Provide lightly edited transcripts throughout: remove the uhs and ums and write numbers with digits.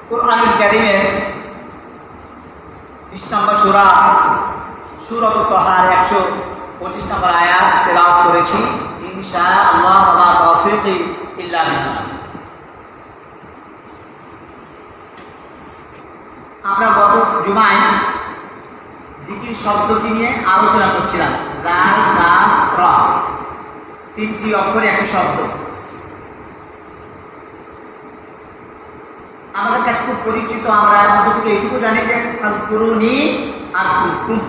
কুরআনুল কারীমের 20 নম্বর সূরা সূরাতুত তাহার 125 নম্বর আয়াত তেলাওয়াত করেছি। ইনশাআল্লাহ ওয়া মা তাওফীকি ইল্লা বিল্লাহ। আমরা গত জুমায় জিকির শব্দটি নিয়ে আলোচনা করছিলাম। জাল কাফ রা, তিনটি অক্ষরে একটি শব্দ। আমাদের কাছে খুব পরিচিত, আমরা অন্তত এইটুকু জানি যে ফাযকুরুনি আযকুরকুম,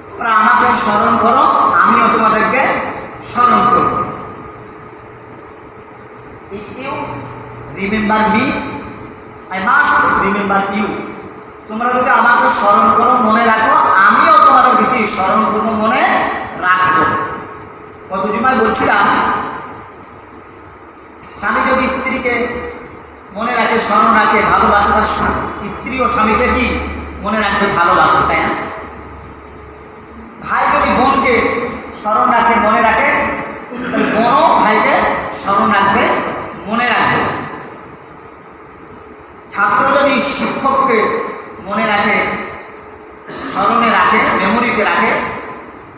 তোমরা আমাকে স্মরণ করো, আমিও তোমাদেরকে স্মরণ করব। If you remember me, I must remember you. তোমরা যদি আমাকে স্মরণ করো, মনে রাখো, আমিও তোমাদেরকে কি স্মরণ করবো, মনে রাখবো। কত জুমায় বলছিলাম, স্বামী যদি স্ত্রীকে মনে রাখে, স্মরণ রাখে, ভালোবাসে, তার স্ত্রী ও স্বামীকে কি মনে রাখবে, ভালোবাসে, তাই না? ভাই যদি বোনকে স্মরণ রাখে, মনে রাখে, বোনও ভাইকে স্মরণ রাখবে, মনে রাখবে। ছাত্র যদি শিক্ষককে মনে রাখে, স্মরণে রাখে, মেমোরিতে রাখে,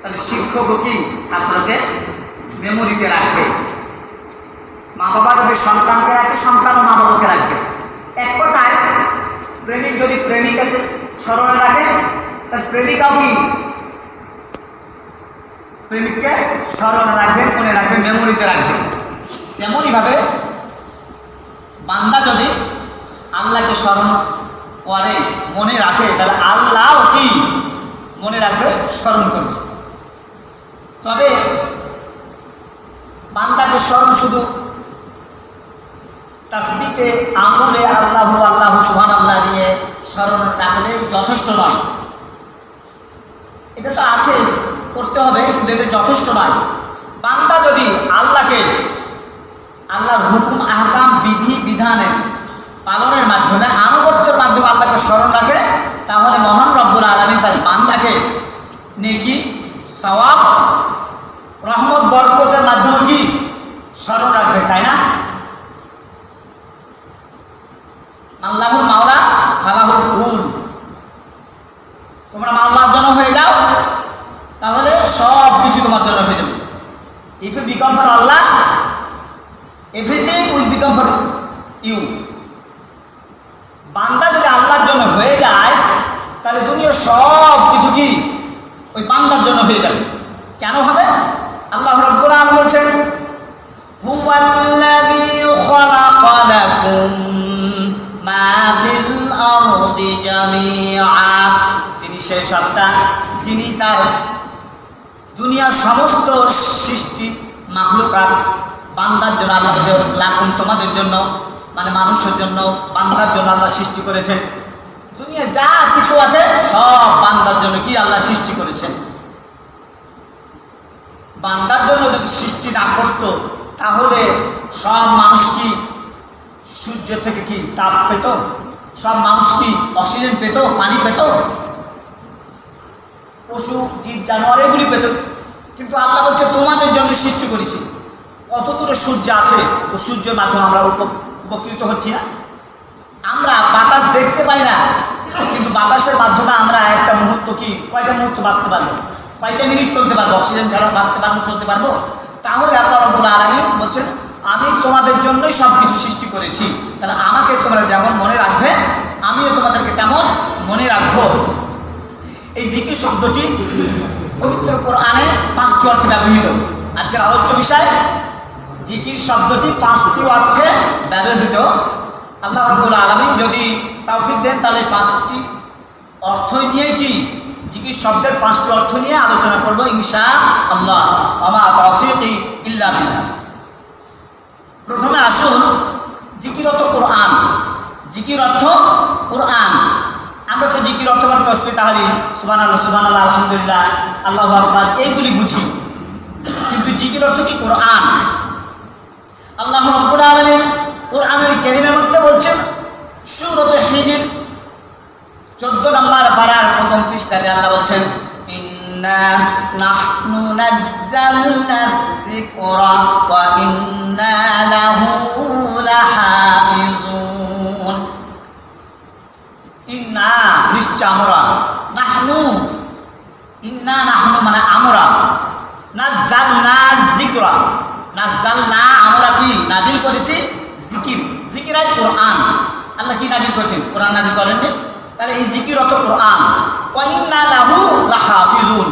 তাহলে শিক্ষকও কি ছাত্রকে মেমোরিতে রাখবে। মা বাবা যদি সন্তানকে রাখে, সন্তানও মা বাবাকে রাখবে। এক কথায়, প্রেমিক যদি প্রেমিকাকে স্মরণে রাখে, তার প্রেমিকাও কি প্রেমিককে স্মরণে রাখবে, মনে রাখবে, মেমোরিতে রাখবে। তেমনইভাবে বান্দা যদি আল্লাহকে স্মরণ করে, মনে রাখে, তাহলে আল্লাহও কি মনে রাখবে, স্মরণ করবে। তবে বান্দাকে স্মরণ শুধু তাসবিতে আঙ্গুলে আল্লাহু আল্লাহু সুবহানাল্লাহ দিয়ে স্মরণ রাখলে যথেষ্ট নয়। এটা তো আছে, করতে হবে, কিন্তু এটা যথেষ্ট নয়। বান্দা যদি আল্লাহকে, আল্লাহর হুকুম আহকাম বিধি বিধানে পালনের মাধ্যমে, আনুগত্যের মাধ্যমে আল্লাহকে স্মরণ রাখে, তাহলে মহান রব্বুল আলামিন তার বান্দাকে নেকি, সওয়াব, রহমত, বরকতের মাধ্যমে কি স্মরণ রাখবে, তাই না? আল্লাহুল মাওলা ফালাহুল কুল, তোমরা আল্লাহর জন্য হয়ে যাও, তাহলে সব কিছু তোমার জন্য হয়ে যাবে। If you become for Allah, everything will become for you. বান্দা যদি আল্লাহর জন্য হয়ে যায়, তাহলে দুনিয়ার সব কিছু কি ওই বান্দার জন্য হয়ে যাবে। কেন হবে? আল্লাহ রাব্বুল আলামিন বলেছেন, হুয়াল্লাযী খালাকা লাকুম মা ফিল আরদি জামিআ, তিনি সেই সত্তা যিনি তার দুনিয়ার সমস্ত সৃষ্টি মাখলুকাত বান্দার জন্য, আল্লাহ লাকুম তোমাদের জন্য, মানে মানুষের জন্য, বান্দার জন্য আল্লাহ সৃষ্টি করেছেন। দুনিয়া যা কিছু আছে সব বান্দার জন্য কি আল্লাহ সৃষ্টি করেছেন। বান্দার জন্য যদি সৃষ্টি না করতো, তাহলে সব মানুষ কি সূর্য থেকে কি তাপ পেত? সব মানুষ কি অক্সিজেন পেত, পানি পেত? পশু জীব জানোয়ার এগুলি পেত। কিন্তু আল্লাহ বলছে তোমাদের জন্য সৃষ্টি করেছি। কত দূরে সূর্য আছে, ও সূর্যের মাধ্যমে আমরা উপকৃত হচ্ছি না। আমরা বাতাস দেখতে পাই না, কিন্তু বাতাসের মাধ্যমে আমরা একটা মুহূর্ত কি কয়টা মুহূর্ত বাঁচতে পারবো, কয়টা মিনিট চলতে পারবো, অক্সিজেন ছাড়া বাঁচতে পারবো, চলতে পারবো? তাহলে আল্লাহ রাব্বুল আলামিন বলছেন আমি তোমাদের জন্যই সব কিছু সৃষ্টি করেছি, তাহলে আমাকে তোমরা যেমন মনে রাখবে, আমিও তোমাদেরকে তেমন মনে রাখবো। এই জিকির শব্দটি পবিত্র কোরআনে 5টি অর্থে ব্যবহৃত। আজকের আলোচ্য বিষয় জিকির শব্দটি 5টি অর্থে ব্যবহৃত। আল্লাহ রাব্বুল আলামিন যদি তৌফিক দেন, তাহলে 5টি অর্থ নিয়ে কি জিকির শব্দের 5টি অর্থ নিয়ে আলোচনা করব ইনশাআল্লাহ। ওয়া মা তাওফীকি ইল্লা বিল্লাহ। প্রথমে আসুন, জিকির অর্থ কোরআন। জিকির অর্থ কোরআন। আমরা তো জিকির অর্থ মানে তাসবিহ, তাহলিল, সুবহানাল্লাহ, সুবহানাল্লাহ, আলহামদুলিল্লাহ, আল্লাহু আকবার, এইগুলি বুঝি। কিন্তু জিকির অর্থ কি কোরআন। আল্লাহ রাব্বুল আলামিন কোরআনুল কারীমের মধ্যে বলছেন, সূরাতুল হিজর 14 নম্বর পারার প্রথম পৃষ্ঠাতে আল্লাহ বলছেন, ইন্না নাহনু নাযালনা যিকরা ওয়া ইন্না লাহু লাহাফিজুন। হচ্ছে আমরা, নাহনু, ইন্না নাহনু মানে আমরা, নাজ্জালনা যিকরা, নাজ্জালনা আমরা কি নাজিল করেছি জিকির, জিকিরাই কোরআন। আল্লাহ কি নাজিল করেছেন? কোরআন নাজিল করেননি। তাহলে এই জিকির অর্থ কোরআন। ওয়া ইন্না লাহু লাহাফিজুন,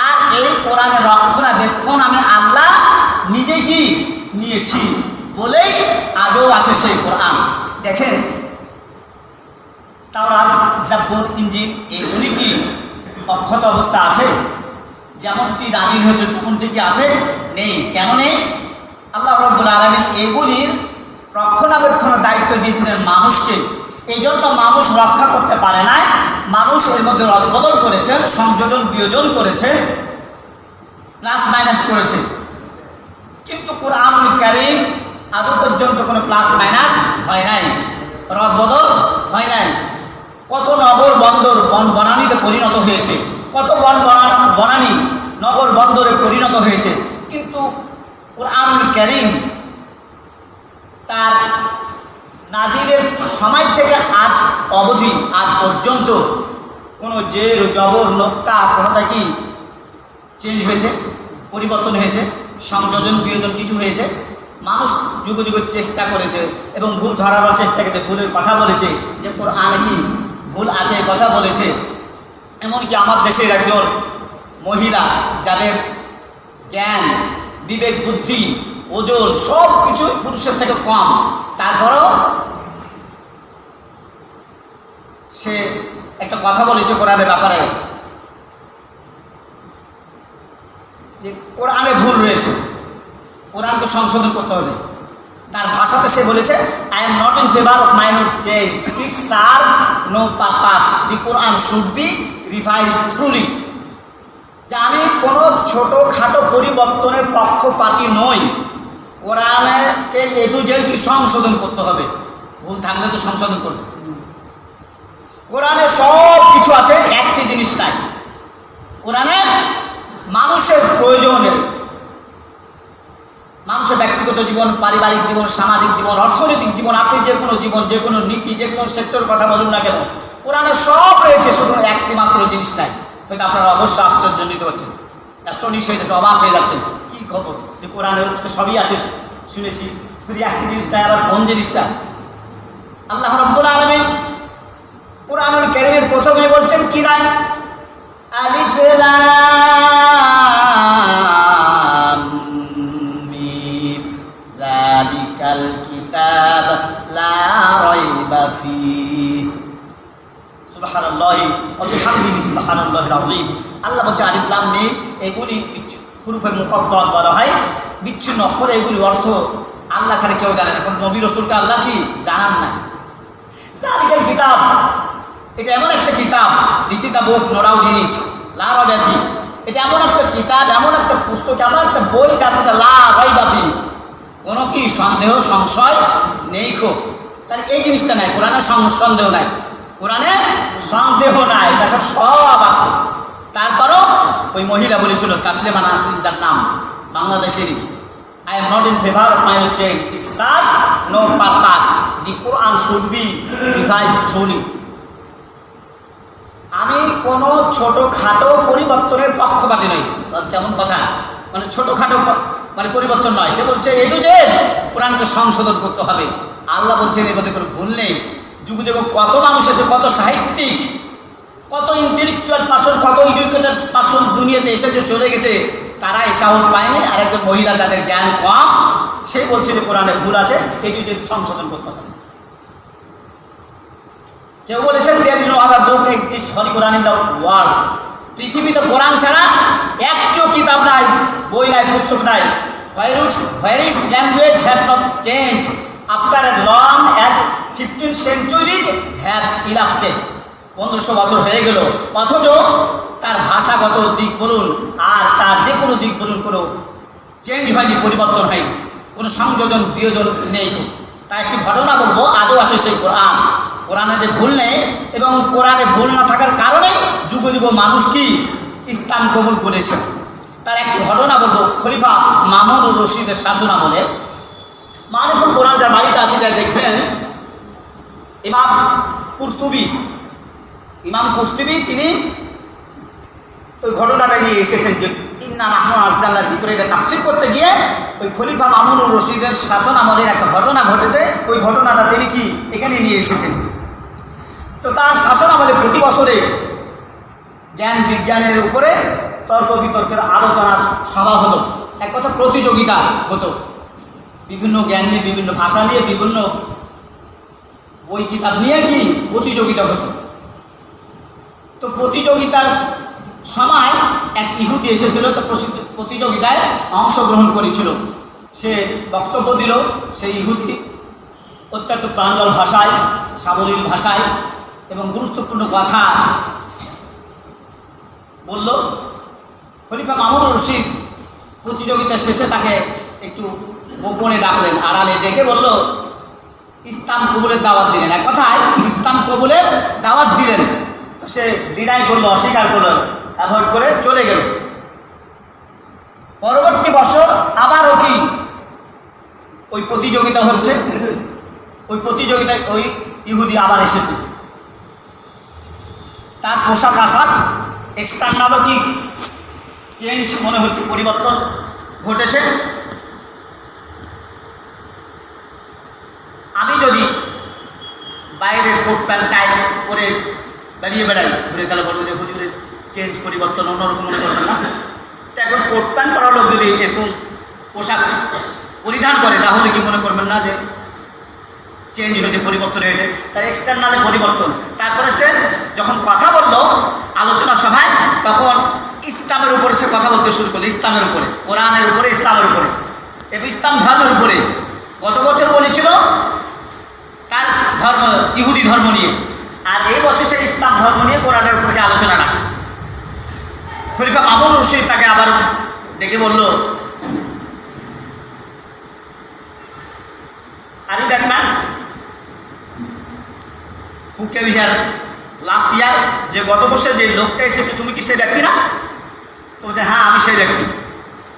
আর এই কোরআনের রক্ষণাবেক্ষণ আমি আল্লাহ নিজে কি নিয়েছি বলেই আজও আছে সেই কোরআন। দেখেন তাওরাত, জাবুর, ইনজিল এগুলি কি অক্ষত অবস্থা আছে? যেমনটি নাজিল হয়েছে তেমনটি কি আছে? নেই। কেন নেই? আল্লাহ রাব্বুল আলামিন এগুলির রক্ষণাবেক্ষণের দায়িত্ব দিয়েছিলেন মানুষকে। এই জন্য মানুষ রক্ষা করতে পারে না, মানুষ এর মধ্যে রদবদল করেছেন, সংযোজন বিয়োজন করেছে, প্লাস মাইনাস করেছে। কিন্তু কুরআনুল কারীম আজও পর্যন্ত কোনো প্লাস মাইনাস হয় নাই, রদবদল হয় নাই। কত নগর বন্দর বনানীতে পরিণত হয়েছে, কত বনানী নগর বন্দরে পরিণত হয়েছে, কিন্তু কুরআনুল কারীম তার নাজিলের সময় থেকে আজ অবধি, আজ পর্যন্ত কোনো জের জবর নোক্তা কোনোটা কি চেঞ্জ হয়েছে, পরিবর্তন হয়েছে, সংযোজন বিয়োজন কিছু হয়েছে? মানুষ যুগ যুগের চেষ্টা করেছে এবং ভুল ধরানোর চেষ্টা করেছে, ভুলের কথা বলেছে যে কোরআনে কি ভুল আছে কথা বলেছে। এমনকি আমার দেশের একজন মহিলা যাদের জ্ঞান, বিবেক, বুদ্ধি, ওজন সব কিছুই পুরুষের থেকে কম, তারপরেও সে একটা কথা বলেছে কোরআনের ব্যাপারে যে কোরআনে ভুল রয়েছে, কোরআনকে সংশোধন করতে হবে। তার ভাষাতে সে বলেছে, I am not in favour of minor change, it serve no purpose, the Quran should be revised thoroughly. যে আমি কোনো ছোটোখাটো পরিবর্তনের পক্ষপাতী নই, কোরআনকে এ টু জেড কি সংশোধন করতে হবে, ভুল থাকলে তো সংশোধন করবে। কোরআনে সব কিছু আছে, একটি জিনিস নাই। কোরআনে মানুষের প্রয়োজনে, মানুষের ব্যক্তিগত জীবন, পারিবারিক জীবন, সামাজিক জীবন, অর্থনৈতিক জীবন, আপনি যে কোনো জীবন, যে কোনো নীতি, যে কোনো সেক্টর কথা বলুন না কেন, কোরআনে সব রয়েছে, শুধু একটি মাত্র জিনিস নাই। হয়তো আপনারা অবশ্যই আশ্চর্যান্বিত হচ্ছেন, অ্যাস্টনিশ হয়ে যাচ্ছে, অবাক হয়ে যাচ্ছেন, কী খবর যে কোরআনে সবই আছে শুনেছি, কিন্তু একটি জিনিস নাই, আবার কোন জিনিসটা? আল্লাহ রাব্বুল আলামিন কোরআনুল কারীমের প্রথমে বলছেন কি নাই? আলিফ লাম মিম যালিকাল কিতাব লা রাইবা ফীহি। সুবহানাল্লাহি ওয়া বিহামদিহি সুবহানাল্লাহিল আযীম। আল্লাহ বলছে আলিফ লাম মিম, এগুলি হুরুফে মুকাদ্দারাত বলা হয়, বিচ্ছিন্ন অক্ষর। এগুলি অর্থ আল্লাহ ছাড়া কেউ জানে না, কারণ নবী রাসূলকে আল্লাহ কি জানান না। যালিকাল কিতাব, এটা এমন একটা কিতাব, this is the book, no doubt in it, লা রাইবা ফীহি। এটা এমন একটা কিতাব, এমন একটা পুস্তক, এমন একটা বই যার মধ্যে লা রাইবা ফীহি, কোনো কি সন্দেহ সংশয় নেই। খুব তাহলে এই জিনিসটা নাই, কোরআনে সন্দেহ নাই, কোরআনে সন্দেহ নাই, তাছাড়া সব আছে। তারপরও ওই মহিলা বলেছিল, তাসলিমা নাসরিন যার নাম, বাংলাদেশেরই, I am not in favour of my change, it serve no purpose, the Quran should be revised thoroughly. আমি কোনো ছোটোখাটো পরিবর্তনের পক্ষপাতী নই। যেমন কথা, মানে ছোটোখাটো মানে পরিবর্তন নয়, সে বলছে এ টু জেড কোরআনকে সংশোধন করতে হবে। আল্লাহ বলছেন এর মধ্যে কোনো ভুল নেই। যুগ যুগ কত মানুষ আছে, কত সাহিত্যিক, কত ইন্টেলেকচুয়াল পার্সন, কত এডুকেটেড পার্সন দুনিয়াতে এসেছে, চলে গেছে, তারা এই সাহস পায়নি। আর একজন মহিলা যাদের জ্ঞান কম, সে বলছে যে কোরআনে ভুল আছে, এ টু জেড সংশোধন করতে হবে। কেউ বলেছেন there is no other book exist holy Quran in the world, পৃথিবীতে কোরআন ছাড়া একটিও কিতাব নাই, বই নাই, পুস্তক নাই। Where its language have not change after as long as 15 centuries have elapsed. 1500 বছর হয়ে গেল, অথচ তার ভাষাগত দিক বলুন আর তার যে কোনো দিক বলুন কোনো চেঞ্জ হয়নি, পরিবর্তন হয়নি, কোনো সংযোজন বিয়োজন নেই। তাই একটি ঘটনা বলবো, আজও আছে সেই কোরআন। কোরআনে যে ভুল নেই, এবং কোরআনে ভুল না থাকার কারণে যুগ যুগ মানুষ কি ইসলাম কবুল করেছে। তার একটি ঘটনা বলবো, খলিফা মামুনুর রশিদের শাসন আমলে, মারিফুল কোরআন যার বাড়িতে আছে, যা দেখবেন ইমাম কুরতুবী ইমাম কুরতুবী তিনি ওই ঘটনাটা নিয়ে এসেছেন যে ইন্না নাহনু নাযালনা যিকরা, এটা তাফসীর করতে গিয়ে ওই খলিফা মামুনুর রশিদের শাসন আমলের একটা ঘটনা ঘটেছে, ওই ঘটনাটা তিনি কি এখানে নিয়ে এসেছেন। তো তার শাসন আমলে প্রতি বছরে জ্ঞান বিজ্ঞানের উপরে তর্ক বিতর্কের আলোচনার সভা হতো, এক কথা প্রতিযোগিতা হতো, বিভিন্ন জ্ঞান নিয়ে, বিভিন্ন ভাষা নিয়ে, বিভিন্ন বই কিতাব নিয়ে কি প্রতিযোগিতা হতো। তো প্রতিযোগিতার সময় এক ইহুদি এসেছিল, তো প্রতিযোগিতায় অংশগ্রহণ করেছিল। সে বক্তব্য দিল, সেই ইহুদি অত্যন্ত প্রাঞ্জল ভাষায়, সাবলীল ভাষায় এবং গুরুত্বপূর্ণ কথা বলল। খলিফা মামুনুর রশিদ প্রতিযোগিতা শেষে তাকে একটু গোপনে ডাকলেন, আড়ালে ডেকে বলল ইসলাম কবুলের দাওয়াত দিলেন, এক কথায় ইসলাম কবুলের দাওয়াত দিলেন। তো সে ডিনাই করলো, অস্বীকার করলো, অ্যাভয়েড করে চলে গেল। পরবর্তী বছর আবারও কি ওই প্রতিযোগিতা হচ্ছে, ওই প্রতিযোগিতায় ওই ইহুদি আবার এসেছে। তার পোশাক আশাক এক্সটার্নালও কি চেঞ্জ মনে হচ্ছে, পরিবর্তন ঘটেছে। আমি যদি বাইরের কোট প্যান্ট টাই পরে বেরিয়ে বেড়াই, ঘুরে গেলে বলবো যে হুজুরের চেঞ্জ পরিবর্তন অন্যরকম মনে করবেন না। তো এখন কোট প্যান্ট পরা লোক যদি এরকম পোশাক পরিধান করে তাহলে কি মনে করবেন না যে চেঞ্জ হয়েছে, পরিবর্তন হয়েছে, তার এক্সটার্নালে পরিবর্তন। তারপরে সে যখন কথা বললো আলোচনা সভায়, তখন ইসলামের উপরে সে কথা বলতে শুরু করলো, ইসলামের উপরে, কোরআনের উপরে, ইসলামের উপরে এবং ইসলাম ধর্মের উপরে। গত বছর বলেছিল তার ধর্ম ইহুদি ধর্ম নিয়ে, আর এই বছর সে ইসলাম ধর্ম নিয়ে কোরআনের উপরে আলোচনা রাখছে। খলিফা মামুনুর রশিদ তাকে আবার ডেকে বলল, are you that man who came here last year, যে গত বছর যে লোকটা এসেছে তুমি কি সেই ব্যক্তি না? তো বলছে হ্যাঁ আমি সেই ব্যক্তি।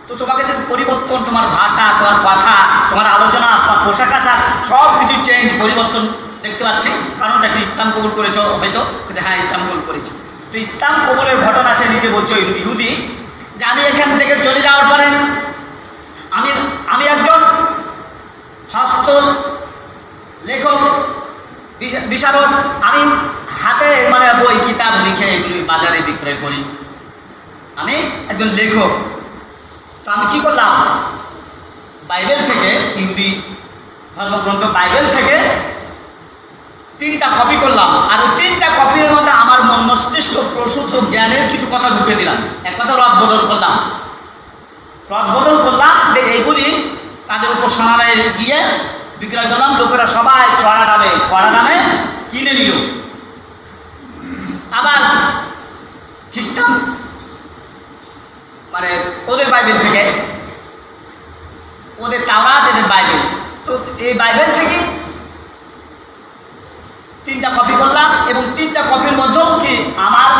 তো তোমাকে যে পরিবর্তন, তোমার ভাষা, তোমার কথা, তোমার আলোচনা, তোমার পোশাক আশাক সব কিছু চেঞ্জ, পরিবর্তন দেখতে পাচ্ছি, কারণটা কি ইসলাম কবুল করেছো হয়তো? কিন্তু হ্যাঁ ইসলাম কবুল করেছি। তো ইসলাম কবুলের ঘটনা সে নিজে বলছে ওই ইহুদি, যে আমি এখান থেকে চলে যাওয়ার পরে আমি একজন হস্ত লেখক, বিশারদ, আমি হাতে মানে বই কিতাব লিখে এগুলি বাজারে বিক্রয় করি, আমি একজন লেখক। তো আমি কি করলাম, বাইবেল থেকে, ইহুদি ধর্মগ্রন্থ বাইবেল থেকে 3টা কপি করলাম, আর ওই 3টা কপির মধ্যে আমার মন মস্তিষ্ক প্রসূত জ্ঞানের কিছু কথা ঢুকে দিলাম, এক কথা রদ বদল করলাম যে এইগুলি তাদের উপাসনালয়ে গিয়ে বিক্রয় করলাম। লোকেরা সবাই কড়া দামে কিনে নিল। আবার খ্রিস্টান মানে ওদের বাইবেল থেকে, ওদের তাওরাত, এদের বাইবেল, তো এই বাইবেল থেকে 3টা কপি করলাম এবং 3টা কপির মধ্যেও কি আমার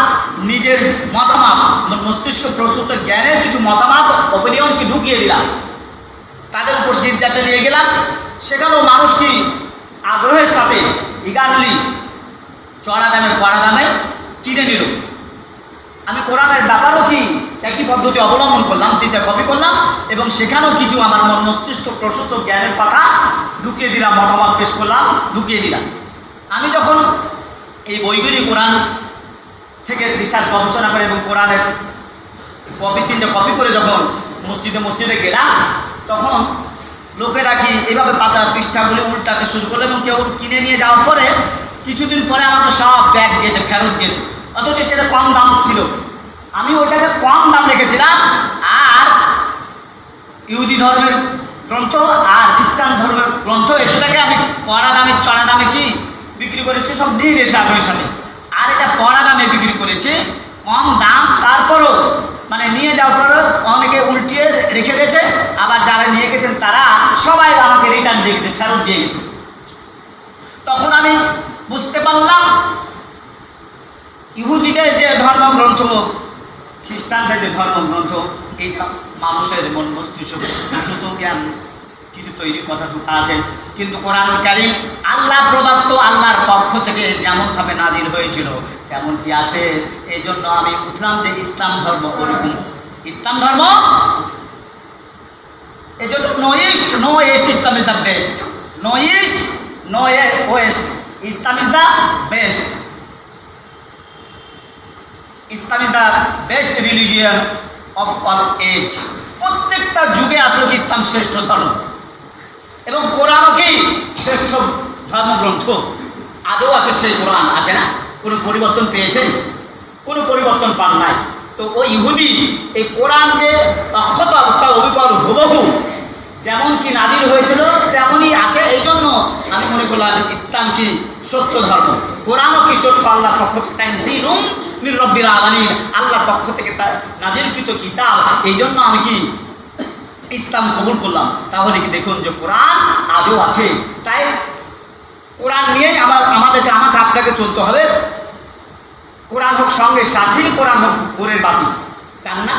নিজের মতামত, মস্তিষ্ক প্রসূত জ্ঞানের কিছু মতামত, ওপিনিয়ন কি ঢুকিয়ে দিলাম। তাদের উপর গির্জাতে নিয়ে গেলাম, সেখানেও মানুষ কি আগ্রহের সাথে ইগারলি কড়া দামে কিনে নিল। আমি কোরআনের ব্যাপারও কি একই পদ্ধতি অবলম্বন করলাম, 3টা কপি করলাম এবং সেখানেও কিছু আমার মস্তিষ্ক প্রসূত জ্ঞানের কথা ঢুকিয়ে দিলাম, মতামত পেশ করলাম, ঢুকিয়ে দিলাম। আমি যখন এই বইগুলি কোরআন থেকে রিসার্চ গবেষণা করে এবং কোরআনের 3টা কপি করে যখন মসজিদে গেলাম, তখন লোকেরা কি এভাবে পাতা পৃষ্ঠাগুলি উল্টাতে শুরু করলো এবং কেউ কিনে নিয়ে যাওয়ার পরে কিছুদিন পরে আমাকে সব ব্যাগ দিয়েছে, ফেরত দিয়েছে, অথচ সেটা কম দাম ছিল। আমি ওইটাকে কম দাম রেখেছিলাম, আর ইহুদি ধর্মের গ্রন্থ আর খ্রিস্টান ধর্মের গ্রন্থ এটাকে আমি চড়া দামে কি বিক্রি করেছি, সব নিয়ে নিয়েছে আপনার সামনে। আর এটা কড়া দামে বিক্রি করেছে, কম দাম, তারপরও মানে নিয়ে যাওয়ার পরেও অনেকে উল্টিয়ে রেখে দিয়েছে, আবার যারা নিয়ে গেছেন তারা সবাই আমাকে রিটার্ন দিয়ে গেছে, ফেরত দিয়ে গেছে। তখন আমি বুঝতে পারলাম ইহুদিদের যে ধর্মগ্রন্থ, খ্রিস্টানদের যে ধর্মগ্রন্থ, এইটা মানুষের মন মস্তিষ্ক জ্ঞান কিছু তৈরি কথা ঢুকা আছে, কিন্তু কোরআন কারীম আল্লাহ প্রদত্ত, আল্লাহর পক্ষ থেকে যেমনভাবে নাজিল হয়েছিল তেমনটি আছে। এই জন্য আমি উঠলাম যে ইসলাম ধর্ম ওরকম। ইসলাম ধর্ম এই জন্য no east no west, Islam is the best. No east no west, Islam is the best. Islam is the best religion of all age. প্রত্যেকটা যুগে আসলে কি ইসলাম শ্রেষ্ঠ ধর্ম, এবং কোরআনও কি শ্রেষ্ঠ ধর্মগ্রন্থ। আদৌ আছে সেই কোরআন, আছে না? কোনো পরিবর্তন পেয়েছেন? কোনো পরিবর্তন পান নাই। তো ওই ইহুদি এই কোরআন যে অক্ষত অবস্থা অবিকল হুবহু যেমন কি নাজিল হয়েছিল তেমনই আছে। এই জন্য আমি মনে করলাম ইসলাম কি সত্য ধর্ম, কোরআনও কি সত্য, আল্লাহর পক্ষ থেকে তানজিলুম মির রাব্বিল আলামিন, আল্লাহর পক্ষ থেকে তার নাজিলকৃত কিতাব। এই জন্য আমি কি ইসলাম কবুল করলাম। তাহলে কি দেখুন যে কোরআন আজও আছে। তাই কোরআন নিয়েই আমাকে আপনাকে চলতে হবে। কোরআন হোক সঙ্গের সাথী, কোরআন হোক গোরের বাতি। চান না?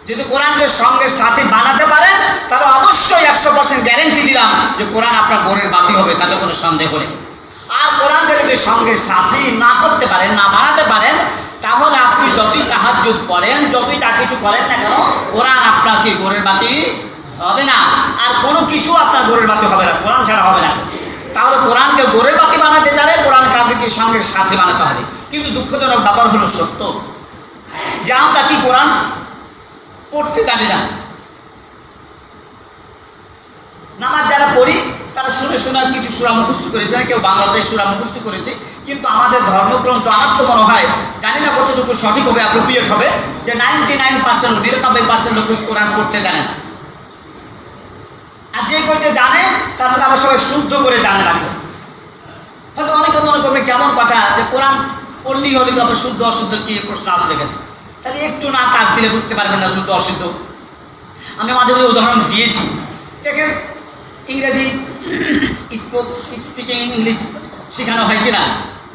যদি কোরআনকে সঙ্গের সাথী বানাতে পারেন তাহলে অবশ্যই 100% গ্যারেন্টি দিলাম যে কোরআন আপনার গোরের বাতি হবে, তাতে কোনো সন্দেহ নেই। আর কোরআনকে যদি সঙ্গের সাথী না করতে পারেন, না বানাতে পারেন, তাহলে আপনি যতই তাহাজ্জুদ পড়েন, যতই যা কিছু করেন না কেন, কোরআন আপনার কি গোরের বাতি হবে না। আর কোনো কিছু আপনার গোরের বাতি হবে না, কোরআন ছাড়া হবে না। তাহলে কোরআনকে গোরের বাতি বানাতে চাইলে কোরআনকে আপনাকে সঙ্গের সাথে বানাতে হবে। কিন্তু দুঃখজনক ব্যাপার হলো সত্য যে আমরা কি কোরআন পড়তে জানি না। নামাজ যারা পড়ি তারা শুনে শোনার কিছু সূরা মুখস্থ করেছে, কেউ বাংলাতে সূরা মুখস্থ করেছে, কিন্তু আমাদের ধর্মগ্রন্থ আমার তো মনে হয়, জানি না কতটুকু সঠিক হবে, অ্যাপ্রোপ্রিয়েট হবে, যে 99% 99% লোক কোরআন পড়তে জানে না। আর যে কয়টা জানে তারপরে আবার সবাই শুদ্ধ করে জানে রাখো। হয়তো অনেকে মনে করবে কেমন কথা যে কোরআন পড়লেই হলে আবার শুদ্ধ অশুদ্ধ কি প্রশ্ন আসবে কেন? তাহলে একটু না কাজ দিলে বুঝতে পারবেন না শুদ্ধ অশুদ্ধ। আমি মাঝে মাঝে উদাহরণ দিয়েছি। দেখেন ইংরেজি স্পিকিং ইংলিশ শেখানো হয় কিনা,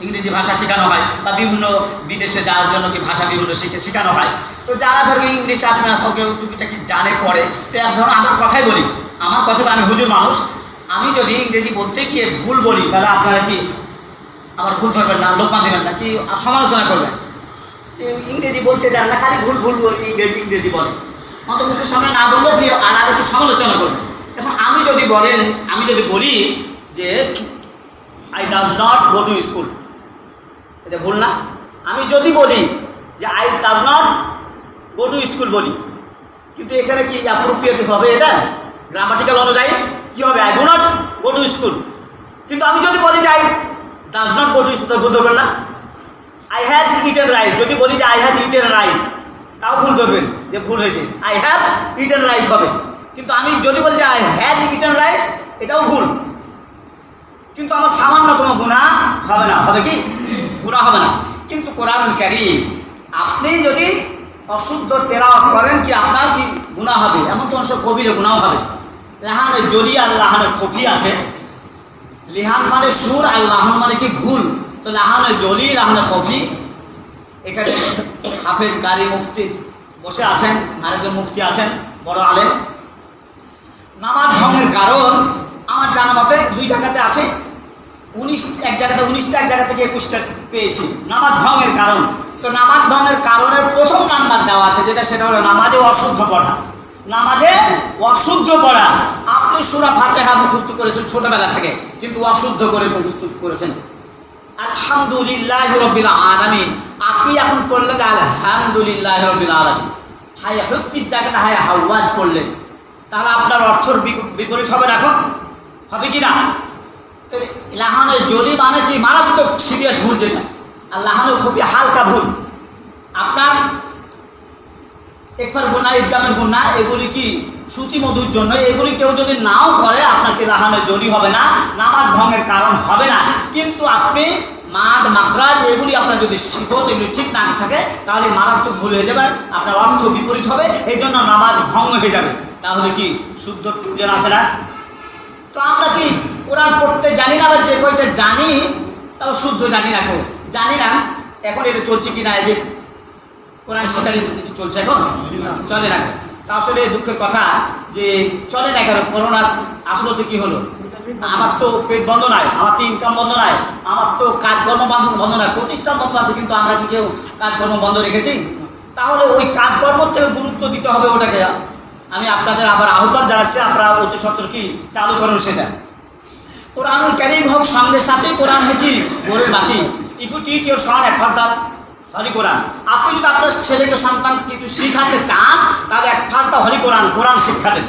ইংরেজি ভাষা শেখানো হয়, বা বিভিন্ন বিদেশে যাওয়ার জন্য কি ভাষা বিভিন্ন শেখানো হয়। তো যারা ধরো ইংলিশ আপনার কেউ টুকিটাকি জানে পড়ে, তো এক ধরো আমার কথাই বলি, আমার কথা আমি হুজুর মানুষ, আমি যদি ইংরেজি বলতে গিয়ে ভুল বলি তাহলে আপনারা কি আমার ভুল ধরবেন না, লোকমান দেবেন না, কি সমালোচনা করবেন? ইংরেজি বলতে জান না, খালি ভুল ভুল ইংরেজি বলে, অন্তত মুখের সামনে না বললেও কি আর কি সমালোচনা করবে। এখন আমি যদি বলি যে I does not go to school, এটা ভুল না? আমি যদি বলি যে I does not go to school বলি, কিন্তু এখানে কি অ্যাপ্রোপ্রিয়েট হবে? এটা গ্রামাটিক্যাল অনুযায়ী কি হবে? I do not go to school. কিন্তু আমি যদি বলি যে I does not go to school, ভুল ধরবেন না? আই হ্যাজ ইটেন রাইস, যদি বলি যে আই হ্যাজ ইটেন রাইস, তাও ভুল ধরবেন যে ভুল হয়েছে, আই হ্যাভ ইটেন রাইস হবে। কিন্তু আমি যদি বলি যে আই হ্যাজ ইটেন রাইস, এটাও ভুল। কিন্তু আমার সামান্যতম গুনাহ হবে না। হবে কি? গুনাহ হবে না। কিন্তু কোরআনুল কারীম আপনি যদি অশুদ্ধ তেলাওয়াত করেন কি আপনার কি গুনাহ হবে? এমন তো অংশ কবিরে গুনাহ হবে। লাহানে জলি আর লাহানে খফি আছে। লিহান মানে সুর আর লাহান মানে কি ভুল। তো লাহানে জলি লাহানে খফি, এখানে হাফেজ কারি মুফতি বসে আছেন, আরেকজন মুফতি আছেন, বড় আলেম। নামাজ ভঙ্গের কারণ আমার জানা মতে 2 জায়গাতে আছে, 19 এক জায়গাতে 19টা, এক জায়গা থেকে 21টা পেয়েছি নামাজ ভঙ্গের কারণ। তো নামাজ ভঙ্গের কারণের প্রথম নাম্বার দেওয়া আছে, সেটা হলো নামাজে অশুদ্ধ পড়া। নামাজে অশুদ্ধ পড়া। আপনি সূরা ফাতিহা মুখস্থ করেছেন ছোটবেলা থেকে, কিন্তু অশুদ্ধ করে মুখস্থ করেছেন। আলহামদুলিল্লাহি রাব্বিল আলামিন, আপনি এখন পড়লেন আলহামদুলিল্লাহি রাব্বিল আলামিন, হায় হকির জায়গাটা হায় হাওয়াজ পড়লেন, তাহলে আপনার অর্থর বিপরীত হবে না? এখন হবে কি না? তো লাহানের জলি মানে কি মারাত্মক সিরিয়াস ভুল যেটা, আর লাহানের খুবই হালকা ভুল। আপনার একবার গুনাহ, ইদগামের গুনাহ, এগুলি কি শ্রুতি মধুর জন্য, এগুলি কেউ যদি নাও করে আপনাকে লাহানের জলি হবে না, নামাজ ভঙ্গের কারণ হবে না। কিন্তু আপনি মাদ মাখরাজ এগুলি আপনার যদি সিফত এগুলি ঠিক না থাকে তাহলে মারাত্মক ভুল হয়ে যাবে, আপনার অর্থ বিপরীত হবে, এই জন্য নামাজ ভঙ্গ হয়ে যাবে। তাহলে কি শুদ্ধ প্রয়োজন আছে না? তো আমরা কি কোরআন পড়তে জানি না, বা যে কয়টা জানি তাও শুদ্ধ জানি না, জানি না। এখন এটা চলছে কি না, এই যে কোরআন শিকারি চলছে এখন চলে না। তা আসলে দুঃখের কথা যে চলে না কেন? করোনা আসলে তো কি হলো, আমার তো পেট বন্ধ নাই, আমার তো ইনকাম বন্ধ নাই, আমার তো তো কাজকর্ম বন্ধ না, প্রতিষ্ঠান বন্ধ আছে, কিন্তু আমরা কি কেউ কাজকর্ম বন্ধ রেখেছি? তাহলে ওই কাজকর্ম থেকে গুরুত্ব দিতে হবে ওটাকে। আমি আপনাদের আবার আহ্বান জানাচ্ছি, আপনারা অতি সত্তর কি চালু করুন সেটা। কোরআনুল কারীম হোক, সঙ্গে সাথে কোরআন কি গোড়ের বাতি। If you teach your son at first holy Quran. আপনি যদি আপনার ছেলেকে সন্তানকে কিছু শিখাতে চান, তাহলে এক ফার্স্ট হলি কোরআন শিক্ষা দেন,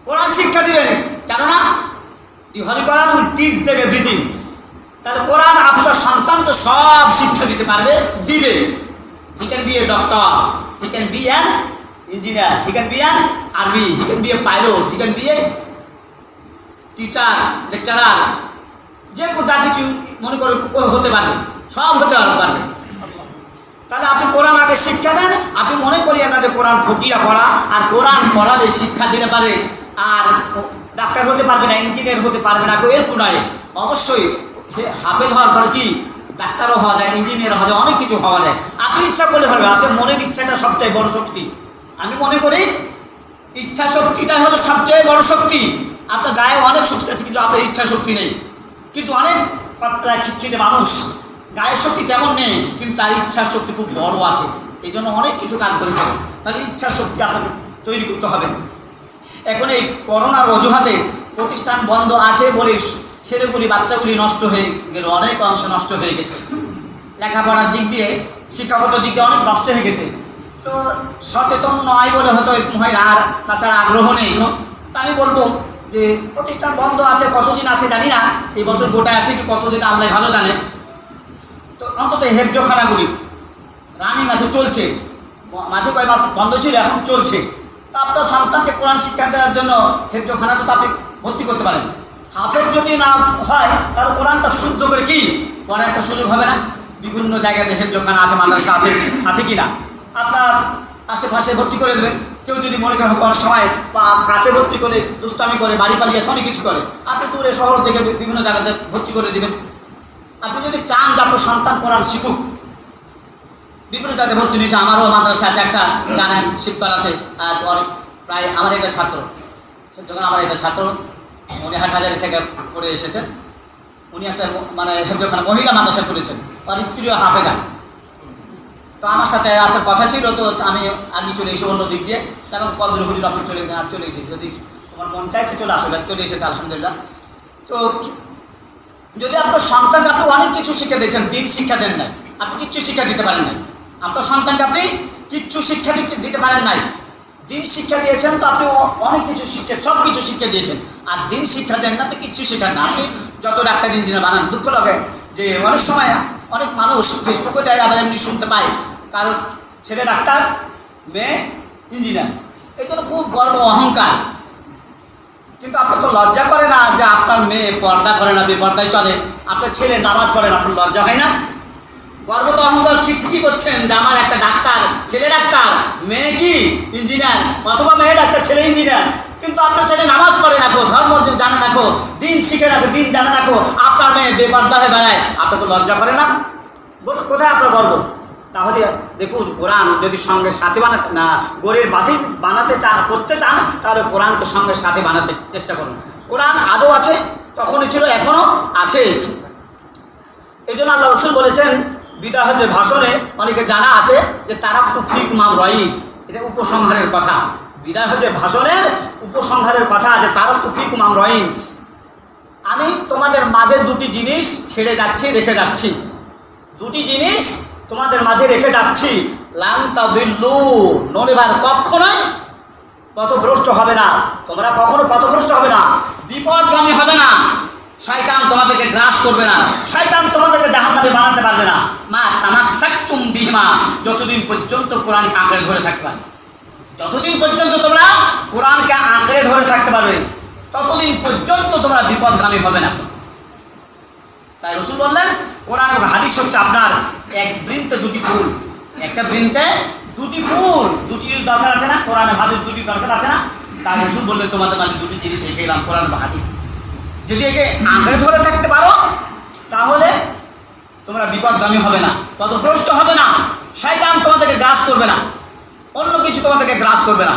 কোরআন শিক্ষা দিবেন। কেননা এই হলি কোরআন উইল টিচ দেম এভরিথিং। তাহলে কোরআন আপনার সন্তানকে সব শিক্ষা দিতে পারবে, দিবে। He can B a doctor, he can be an engineer, he can be an army, he can B a pilot, he can B a teacher, lecturer, যে যা কিছু মনে করে হতে পারবে, সব হতে পারবে। তাহলে আপনি কোরআন আগে শিক্ষা দেন। আপনি মনে করিয়েন না যে কোরআন ফকিয়া পড়া, আর কোরআন পড়ালে শিক্ষা দিতে পারে আর ডাক্তার হতে পারবে না, ইঞ্জিনিয়ার হতে পারবে না, এরকম নয়। অবশ্যই হাফেজ হওয়ার পরে কি ডাক্তারও হওয়া যায়, ইঞ্জিনিয়ার হওয়া যায়, অনেক কিছু হওয়া যায়। আপনি ইচ্ছা করলে হবে। আচ্ছা, মনের ইচ্ছাটা সবচেয়ে বড় শক্তি। আমি মনে করি ইচ্ছা শক্তিটাই হলো সবচেয়ে বড় শক্তি। আপনার গায়ে অনেক শক্তি আছে, কিন্তু আপনার ইচ্ছা শক্তি নেই। কিন্তু অনেক প্রায় খিটখিটে মানুষ, গায়ের শক্তি তেমন নেই, কিন্তু তার ইচ্ছার শক্তি খুব বড় আছে, এই জন্য অনেক কিছু কাজ করে ফেলে। তাহলে ইচ্ছার শক্তি আপনাকে তৈরি করতে হবে। এখন এই করোনার অজুহাতে প্রতিষ্ঠান বন্ধ আছে বলে ছেলেগুলি, বাচ্চাগুলি নষ্ট হয়ে গেল, অনেক অংশ নষ্ট হয়ে গেছে। লেখাপড়ার দিক দিয়ে, শিক্ষাগত দিক দিয়ে অনেক নষ্ট হয়ে গেছে। তো সচেতন নয় বলে হয়তো এরকম হয়, আর তাছাড়া আগ্রহ নেই। তা আমি বলবো যে প্রতিষ্ঠান বন্ধ আছে, কতদিন আছে জানি না, এই বছর গোটায় আছে কি কতদিন আল্লাহ ভালো জানে। তো অন্তত হেফজোখানাগুলি রানিং আছে, চলছে। মাঝে কয়েক মাস বন্ধ ছিল, এখন চলছে। তা আপনার সন্তানকে কোরআন শিক্ষা দেওয়ার জন্য হেফজোখানাতে তো আপনি ভর্তি করতে পারেন। হাফেজ যদি না হয়, তাহলে কোরআনটা শুদ্ধ করে কি পড়ার একটা সুযোগ হবে না? বিভিন্ন জায়গাতে হেফজোখানা আছে, মাদ্রাসা আছে কি না, আপনার আশেপাশে ভর্তি করে দেবেন। কেউ যদি মনে করেন করার সময় কাছে ভর্তি করে দুষ্টামি করে, বাড়ি পালিয়ে অনেক কিছু করে, আপনি দূরে শহর থেকে বিভিন্ন জায়গাতে ভর্তি করে দেবেন। আপনি যদি চান যে আপনার সন্তান কোরআন শিখুক, বিভিন্ন জায়গায় ভর্তি নিয়েছে। আমারও মাদ্রাসা আছে একটা, জানেন, শিবতলাতে। আজ অনেক প্রায় আমার একটা ছাত্র, যখন আমার একটা ছাত্র, উনি হাটহাজারি থেকে পড়ে এসেছেন। উনি একটা মানে হেফজোখানা মহিলা মাদ্রাসা করেছেন, আর স্ত্রীও হাফেজা। তো আমার সাথে আসার কথা ছিল, তো আমি আগে চলে এসে অন্য দিক দিয়ে, তারপর কলদের হুজুর আপনি চলে এসেছি, যদি তোমার মন চাইতে চলে আসলে চলে এসেছে, আলহামদুলিল্লাহ। তো যদি আপনার সন্তানকে আপনি অনেক কিছু শিক্ষা দিয়েছেন, দিন শিক্ষা দেন নাই, আপনি কিচ্ছু শিক্ষা দিতে পারেন নাই। আপনার সন্তানকে আপনি কিচ্ছু শিক্ষা দিতে পারেন নাই, দিন শিক্ষা দিয়েছেন, তো আপনি অনেক কিছু শিক্ষা, সব কিছু শিক্ষা দিয়েছেন, আর দিন শিক্ষা দেন না, তো কিচ্ছু শিক্ষা না। আপনি যত ডাক্তার ইঞ্জিনিয়ার বানান, দুঃখ লাগে যে অনেক সময় অনেক মানুষ ফেসবুকে যায়, আবার এমনি শুনতে পায় কারণ ছেলে ডাক্তার, মেয়ে ইঞ্জিনিয়ার, এই জন্য খুব গর্ব অহংকার। কিন্তু আপনার তো লজ্জা করে না যে আপনার মেয়ে পর্দা করে না, বেপর্দায় চলে, আপনার ছেলে নামাজ পড়ে না, আপনার লজ্জা হয় না? গর্ব তো অহংকার ঠিকই করছেন যে আমার একটা ডাক্তার, ছেলে ডাক্তার, মেয়ে কি ইঞ্জিনিয়ার, অথবা মেয়ে ডাক্তার, ছেলে ইঞ্জিনিয়ার, কিন্তু আপনার ছেলে নামাজ পড়ে রাখো, ধর্ম জানে রাখো, দিন শিখে রাখো, দিন জানে রাখো, আপনার মেয়ে বেপর্দা হয়ে বেড়ায়, আপনাকে লজ্জা করে না? কোথায় আপনার গর্ব? তাহলে দেখুন, কোরআন যদি সঙ্গের সাথে না গোরের বাতি বানাতে চান, করতে চান, তাহলে কোরআনকে সঙ্গের সাথে বানাতে চেষ্টা করুন। কোরআন আদৌ আছে, তখনই ছিল, এখনও আছে। এই জন্য আল্লাহ রসুল বলেছেন বিদায় হজের ভাষণে, অনেকে জানা আছে যে তারাক্তু ফীকুম আমরাইন, এটা উপসংহারের কথা। বিদায় হজের ভাষণের উপসংহারের কথা যে তারাক্তু ফীকুম আমরাইন, আমি তোমাদের মাঝে দুটি জিনিস ছেড়ে যাচ্ছি, রেখে যাচ্ছি। দুটি জিনিস তোমাদের মাঝে রেখে যাচ্ছি, লান তাদিল্লু, নড়িবার কখনোই পথভ্রষ্ট হবে না, তোমরা কখনো পথভ্রষ্ট হবে না, বিপদগামী হবে না, শয়তান তোমাদেরকে গ্রাস করবে না, শয়তান তোমাদেরকে জাহান্নামে বানাতে পারবে না। মা তামাসসাকতুম বিহিমা, যতদিন পর্যন্ত কোরআনকে আঁকড়ে ধরে থাকতে পারবে, যতদিন পর্যন্ত তোমরা কোরআনকে আঁকড়ে ধরে থাকতে পারবে, ততদিন পর্যন্ত তোমরা বিপদগামী হবে না। তাই রসুল বললেন কোরআন এবং হাদিস হচ্ছে আপনার এক বৃন্তে দুটি ফুল, একটা বৃন্তে দুটি ফুল, দুটির দরকার আছে না? কোরআন এবং হাদিস দুটি দরকার আছে না? তাই রসুল বললেন তোমাদের মাঝে দুটি জিনিস রেখে গেলাম, কোরআন এবং হাদিস। যদি একে আঁকড়ে ধরে থাকতে পারো, তাহলে তোমরা বিপদগামী হবে না, পথভ্রষ্ট হবে না, শয়তান তোমাদেরকে গ্রাস করবে না, অন্য কিছু তোমাদেরকে গ্রাস করবে না।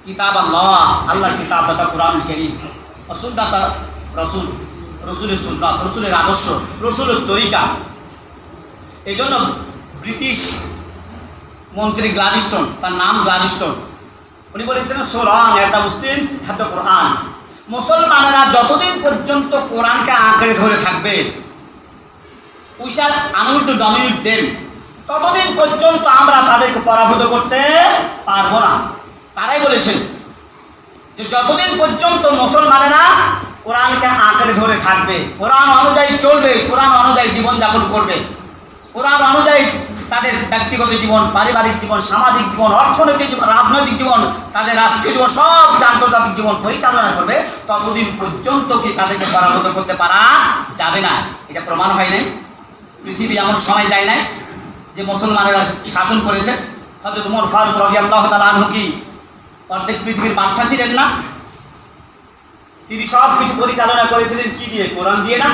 কিতাব আল্লাহ, আল্লাহর কিতাব তথা কোরআন কারীম, সুন্নাত রাসূল, রসুলের সুন্নাত, রসুলের আদর্শ, রসুলের তরিকা। এই জন্য ব্রিটিশ মন্ত্রী গ্লাডিস্টোন, তার নাম গ্লাডিস্টোন, উনি বলেছেন so long at the Muslims have the Quran. মুসলমানেরা যতদিন পর্যন্ত কোরআনকে আঁকড়ে ধরে থাকবে, we shall unable to dominate them, ততদিন পর্যন্ত আমরা তাদেরকে পরাভূত করতে পারবো না। তারাই বলেছেন যে যতদিন পর্যন্ত মুসলমানেরা কোরআনকে আঁকড়ে ধরে থাকবে, কোরআন অনুযায়ী চলবে, কোরআন অনুযায়ী জীবনযাপন করবে, কোরআন অনুযায়ী তাদের ব্যক্তিগত জীবন, পারিবারিক জীবন, সামাজিক জীবন, অর্থনৈতিক জীবন, রাজনৈতিক জীবন, তাদের রাষ্ট্রীয় জীবন, সব আন্তর্জাতিক জীবন পরিচালনা করবে, ততদিন পর্যন্ত কি তাদেরকে পরাভূত করতে পারা যাবে না। এটা প্রমাণ হয় নাই। পৃথিবী এমন সময় যায় নাই যে মুসলমানেরা শাসন করেছে। হযরত ওমর ফারুক রাদিয়াল্লাহু তাআলা আনহু কি অর্ধেক পৃথিবীর বাদশা ছিলেন না? তিনি সব কিছু পরিচালনা করেছিলেন কি দিয়ে? কোরআন দিয়ে না?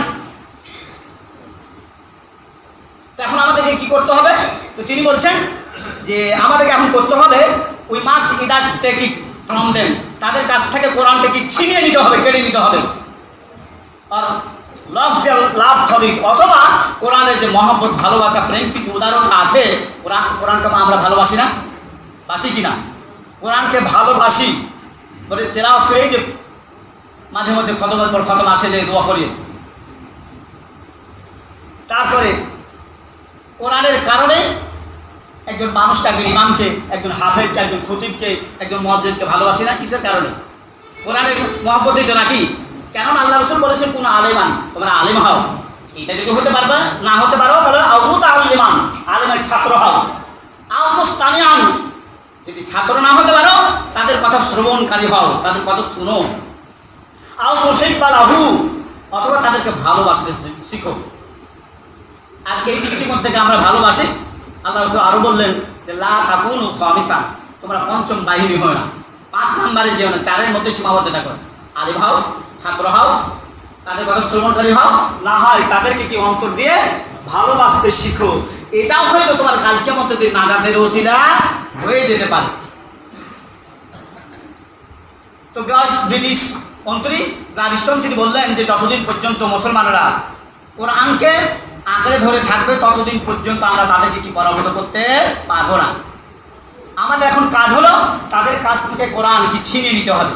তো এখন আমাদেরকে কি করতে হবে? তো তিনি বলছেন যে আমাদেরকে এখন করতে হবে we must either take it from them, তাদের কাছ থেকে কোরআনটাকে ছিনিয়ে নিতে হবে, কেড়ে নিতে হবে। আর লাভ ফর ইট, অথবা কোরআনের যে মহব্বত, ভালোবাসা, প্রেম প্রীতি, উদারতা আছে, কোরআনকে আমরা ভালোবাসি না? বাসি কিনা? কোরআনকে ভালোবাসি বলে তেলাওয়াত করে, এই যে মাঝে মধ্যে খতমের পর খতম আসে যে দোয়া করি, তারপরে কোরআনের কারণে একজন মানুষকে, একজন ইমামকে, একজন হাফেজকে, একজন খতিবকে, একজন মুয়াজ্জিনকে ভালোবাসি না? কিসের কারণে? কোরআনের মহব্বতেই তো নাকি? কেননা আল্লাহ রাসূল বলেছেন কোন আলেমান, তোমরা আলেম হও। এটা যদি হতে পারবে না হতে পারো তাহলে মুতাআল্লিমান, আলেমের ছাত্র হও। আও মুস্তামিআন, যদি ছাত্র না হতে পারো তাদের কথা শ্রবণকারী হও, তাদের কথা শুনো। আও মুহিব্বালাহু, অথবা তাদেরকে ভালোবাসতে শিখো। আর এই দৃষ্টিকোণ থেকে আমরা ভালোবাসি। আল্লাহ রাসূল আরো বললেন যে লা তাকুনু খামিসান, তোমরা পঞ্চম বাহিনী হয় না, 5 নম্বরে যেও না, 4-এর মধ্যে সীমাবদ্ধ থাকো। আলেম হও, ছাত্র হও, তাদের কথা শ্রবণকারী হও, না হয় তাদেরকে কি অন্তর দিয়ে ভালোবাসতে শিখো। এটাও হয়তো তোমার কালকে মতো নাজাতের ওসিলা হয়ে যেতে পারে। তো ব্রিটিশ মন্ত্রী গ্লাডিস্টোন তিনি বললেন যে যতদিন পর্যন্ত মুসলমানেরা কোরআনকে আঁকড়ে ধরে থাকবে, ততদিন পর্যন্ত আমরা তাদেরকে কি পরাভূত করতে পারবো না। আমাদের এখন কাজ হলো তাদের কাছ থেকে কোরআন কি ছিনিয়ে নিতে হবে,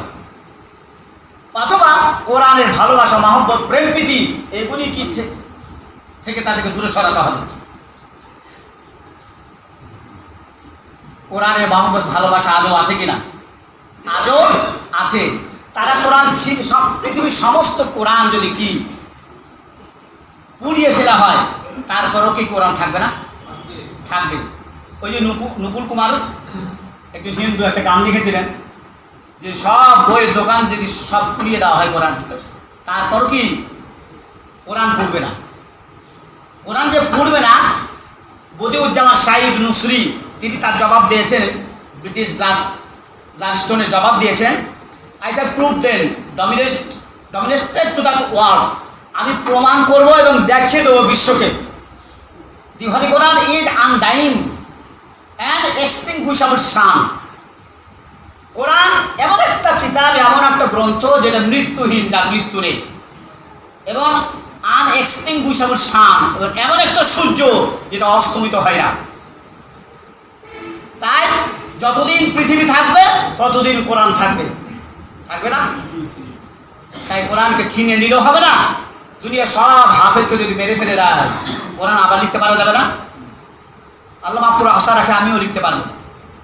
অথবা কোরআনের ভালোবাসা, মহব্বত, প্রেম প্রীতি এগুলি কি থেকে তাদেরকে দূরে সরাতে হবে। কোরআনের মহব্বত, ভালোবাসা আজও আছে কিনা? আজও আছে। তারা কোরআন পৃথিবীর সমস্ত কোরআন যদি কি পুড়িয়ে ফেলা হয়, তারপরও কি কোরআন থাকবে না? থাকবে। ওই যে নুপুর কুমার একজন হিন্দু একটা গান লিখেছিলেন যে সব বইয়ের দোকান যদি সব পুড়িয়ে দেওয়া হয় কোরআন, তারপরও কি কোরআন পড়বে না? কোরআন যে পড়বে না, বদিউজ্জামান সাইদ নুসরি তিনি তার জবাব দিয়েছেন, ব্রিটিশ গ্লাডস্টোনের জবাব দিয়েছেন, I shall prove then dominated to the world, আমি প্রমাণ করব এবং দেখিয়ে দেবো বিশ্বকে, the holy Quran is undying and extinguishable শান। কোরআন এমন একটা কিতাব, এমন একটা গ্রন্থ যেটা মৃত্যুহীন, যার মৃত্যু নেই, এবং আনএক্সটিংগুইশেবল শান, এবং এমন একটা সূর্য যেটা অস্তমিত হয় না। তাই যতদিন পৃথিবী থাকবে ততদিন কোরআন থাকবে, থাকবে না? তাই কোরআনকে ছিনিয়ে নিলেও হবে না। দুনিয়া সব হাফেজকে যদি মেরে ফেলে দেয়, কোরআন আবার লিখতে পারা যাবে না? আল্লাহ মাপুর আশা রাখে আমিও লিখতে পারবো,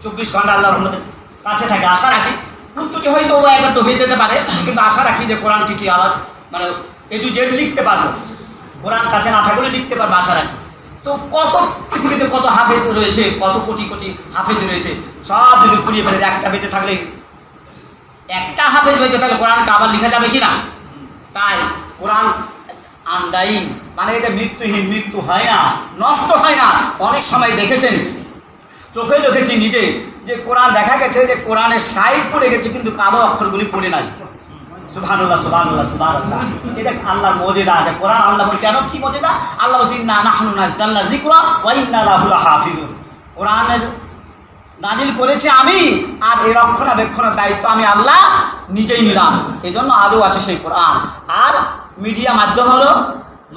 24 ঘন্টা আল্লাহর রহমতের কাছে থাকে, আশা রাখি। প্রত্যেকে হয়তো একটা হয়ে যেতে পারে, কিন্তু আশা রাখি যে কোরআনটি কি আবার মানে এ টু জেড লিখতে পারবো, কোরআন কাছে না থাকলে লিখতে পারবো, আশা রাখি। তো কত পৃথিবীতে কত হাফেজ রয়েছে, কত কোটি কোটি হাফেজ রয়েছে, সব যদি পুড়িয়ে ফেলে, একটা বেঁচে থাকলে, একটা হাফেজ বেঁচে থাকলে কোরআনকে আবার লেখা যাবে কি না? তাই কোরআন আনডাইং, মানে এটা মৃত্যুহীন, মৃত্যু হয় না, নষ্ট হয় না। অনেক সময় দেখেছেন, চোখে দেখেছি নিজে, যে কোরআন দেখা গেছে যে কোরআনের সাইড পড়ে গেছে কিন্তু কালো অক্ষরগুলি পড়ে নাই। সুবহানাল্লাহ, সুবহানাল্লাহ, সুবহানাল্লাহ। এটা আল্লাহর মুজিজা। কোরআন আল্লাহ বলে কেন, কি মুজিজা? আল্লাহ বলছে ইন্না নাহনু নাযালনা যিকরা ওয়া ইন্না লাহু লাহাফিজুন। কোরআনের নাজিল করেছি আমি, আর এই রক্ষণাবেক্ষণের দায়িত্ব আমি আল্লাহ নিজেই নিলাম। এই জন্য আজও আছে সেই কোরআন, আর মিডিয়া মাধ্যম হলো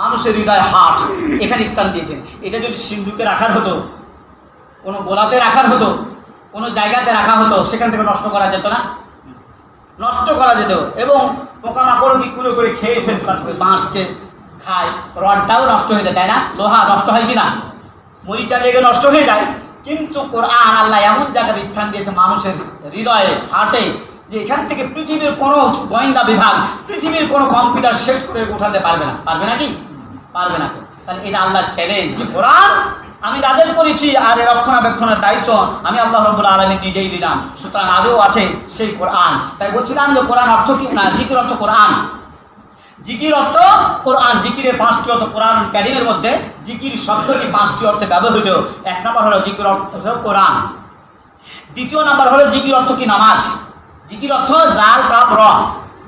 মানুষের হৃদয় হার্ট, এখানে স্থান দিয়েছেন। এটা যদি সিন্ধুকে রাখার হতো, কোনো গোলাতে রাখার হতো, কোনো জায়গাতে রাখা হতো, সেখান থেকে নষ্ট করা যেত না, নষ্ট করা যেত। এবং পোকামাকড় কি করে খেয়ে ফেলতে পারত, বাঁশকে খায়, রডটাও নষ্ট হয়ে যায়, তাই না? লোহা নষ্ট হয় কি না? মরিচা লেগে নষ্ট হয়ে যায়। কিন্তু কোরআন আল্লাহ এমন জায়গায় স্থান দিয়েছে মানুষের হৃদয়ে, হার্টে, যে এখান থেকে পৃথিবীর কোনো গোয়েন্দা বিভাগ, পৃথিবীর কোনো কম্পিউটার সেট করে উঠাতে পারবে না। পারবে না কি? পারবে না। তাহলে এটা আল্লাহর চ্যালেঞ্জ যে কোরআন আমি নাযিল করেছি, আর এর রক্ষণাবেক্ষণের দায়িত্ব আমি আল্লাহ রাব্বুল আলামিন নিজেই দিলাম। সুতরাং আজও আছে সেই কোরআন। তাই বলছিলাম যে কোরআন অর্থ কি না, জিকির অর্থ কোরআন, জিকির অর্থ কোরআন। জিকিরের 5টি অর্থ কোরআন কারীমের মধ্যে জিকির শব্দটি 5টি অর্থে ব্যবহৃত। 1 নম্বর হলো জিকির অর্থ কোরআন। 2 নম্বর হলো জিকির অর্থ কি? নামাজ। জিকির অর্থ জাল কাপ র,